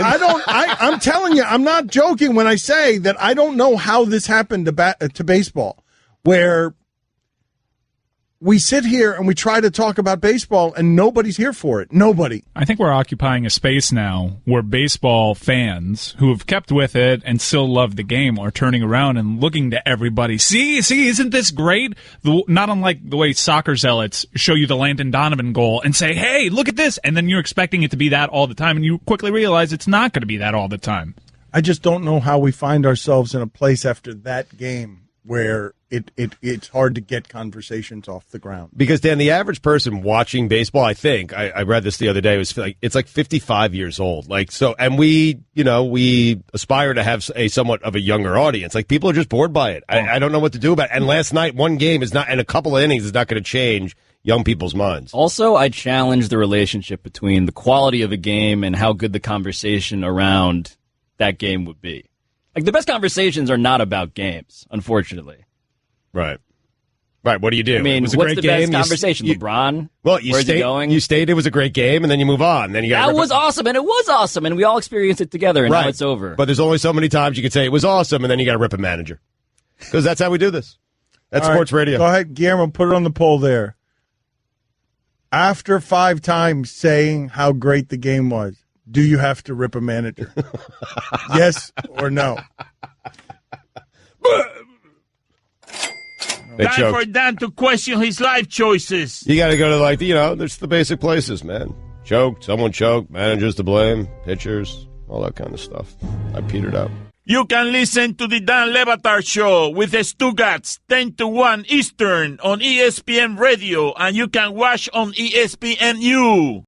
I'm telling you, I'm not joking when I say that I don't know how this happened to baseball, where we sit here and we try to talk about baseball and nobody's here for it. Nobody. I think we're occupying a space now where baseball fans who have kept with it and still love the game are turning around and looking to everybody. See, isn't this great? Not unlike the way soccer zealots show you the Landon Donovan goal and say, hey, look at this. And then you're expecting it to be that all the time. And you quickly realize it's not going to be that all the time. I just don't know how we find ourselves in a place after that game where it's hard to get conversations off the ground. Because, Dan, the average person watching baseball, I think, I read this the other day, it's like 55 years old. Like, so, and we aspire to have a somewhat of a younger audience. Like, people are just bored by it. I don't know what to do about it. And last night, one game is not, and a couple of innings is not going to change young people's minds. Also, I challenge the relationship between the quality of a game and how good the conversation around that game would be. Like, the best conversations are not about games, unfortunately. Right. What do you do? I mean, it was a what's great the best game. conversation? LeBron? Well, Where's he going? You stayed. It was a great game, and then you move on. Then you got. That was awesome, and it was awesome, and we all experienced it together, and now it's over. But there's only so many times you can say it was awesome, and then you got to rip a manager. Because that's how we do this. That's All sports right, radio. Go ahead, Guillermo, put it on the poll there. After 5 times saying how great the game was, do you have to rip a manager? Yes or no? Time for Dan to question his life choices. You got to go to, there's the basic places, man. Someone choked, managers to blame, pitchers, all that kind of stuff. I petered out. You can listen to the Dan Le Batard Show with the Stugotz 10 to 1 Eastern on ESPN Radio, and you can watch on ESPNU.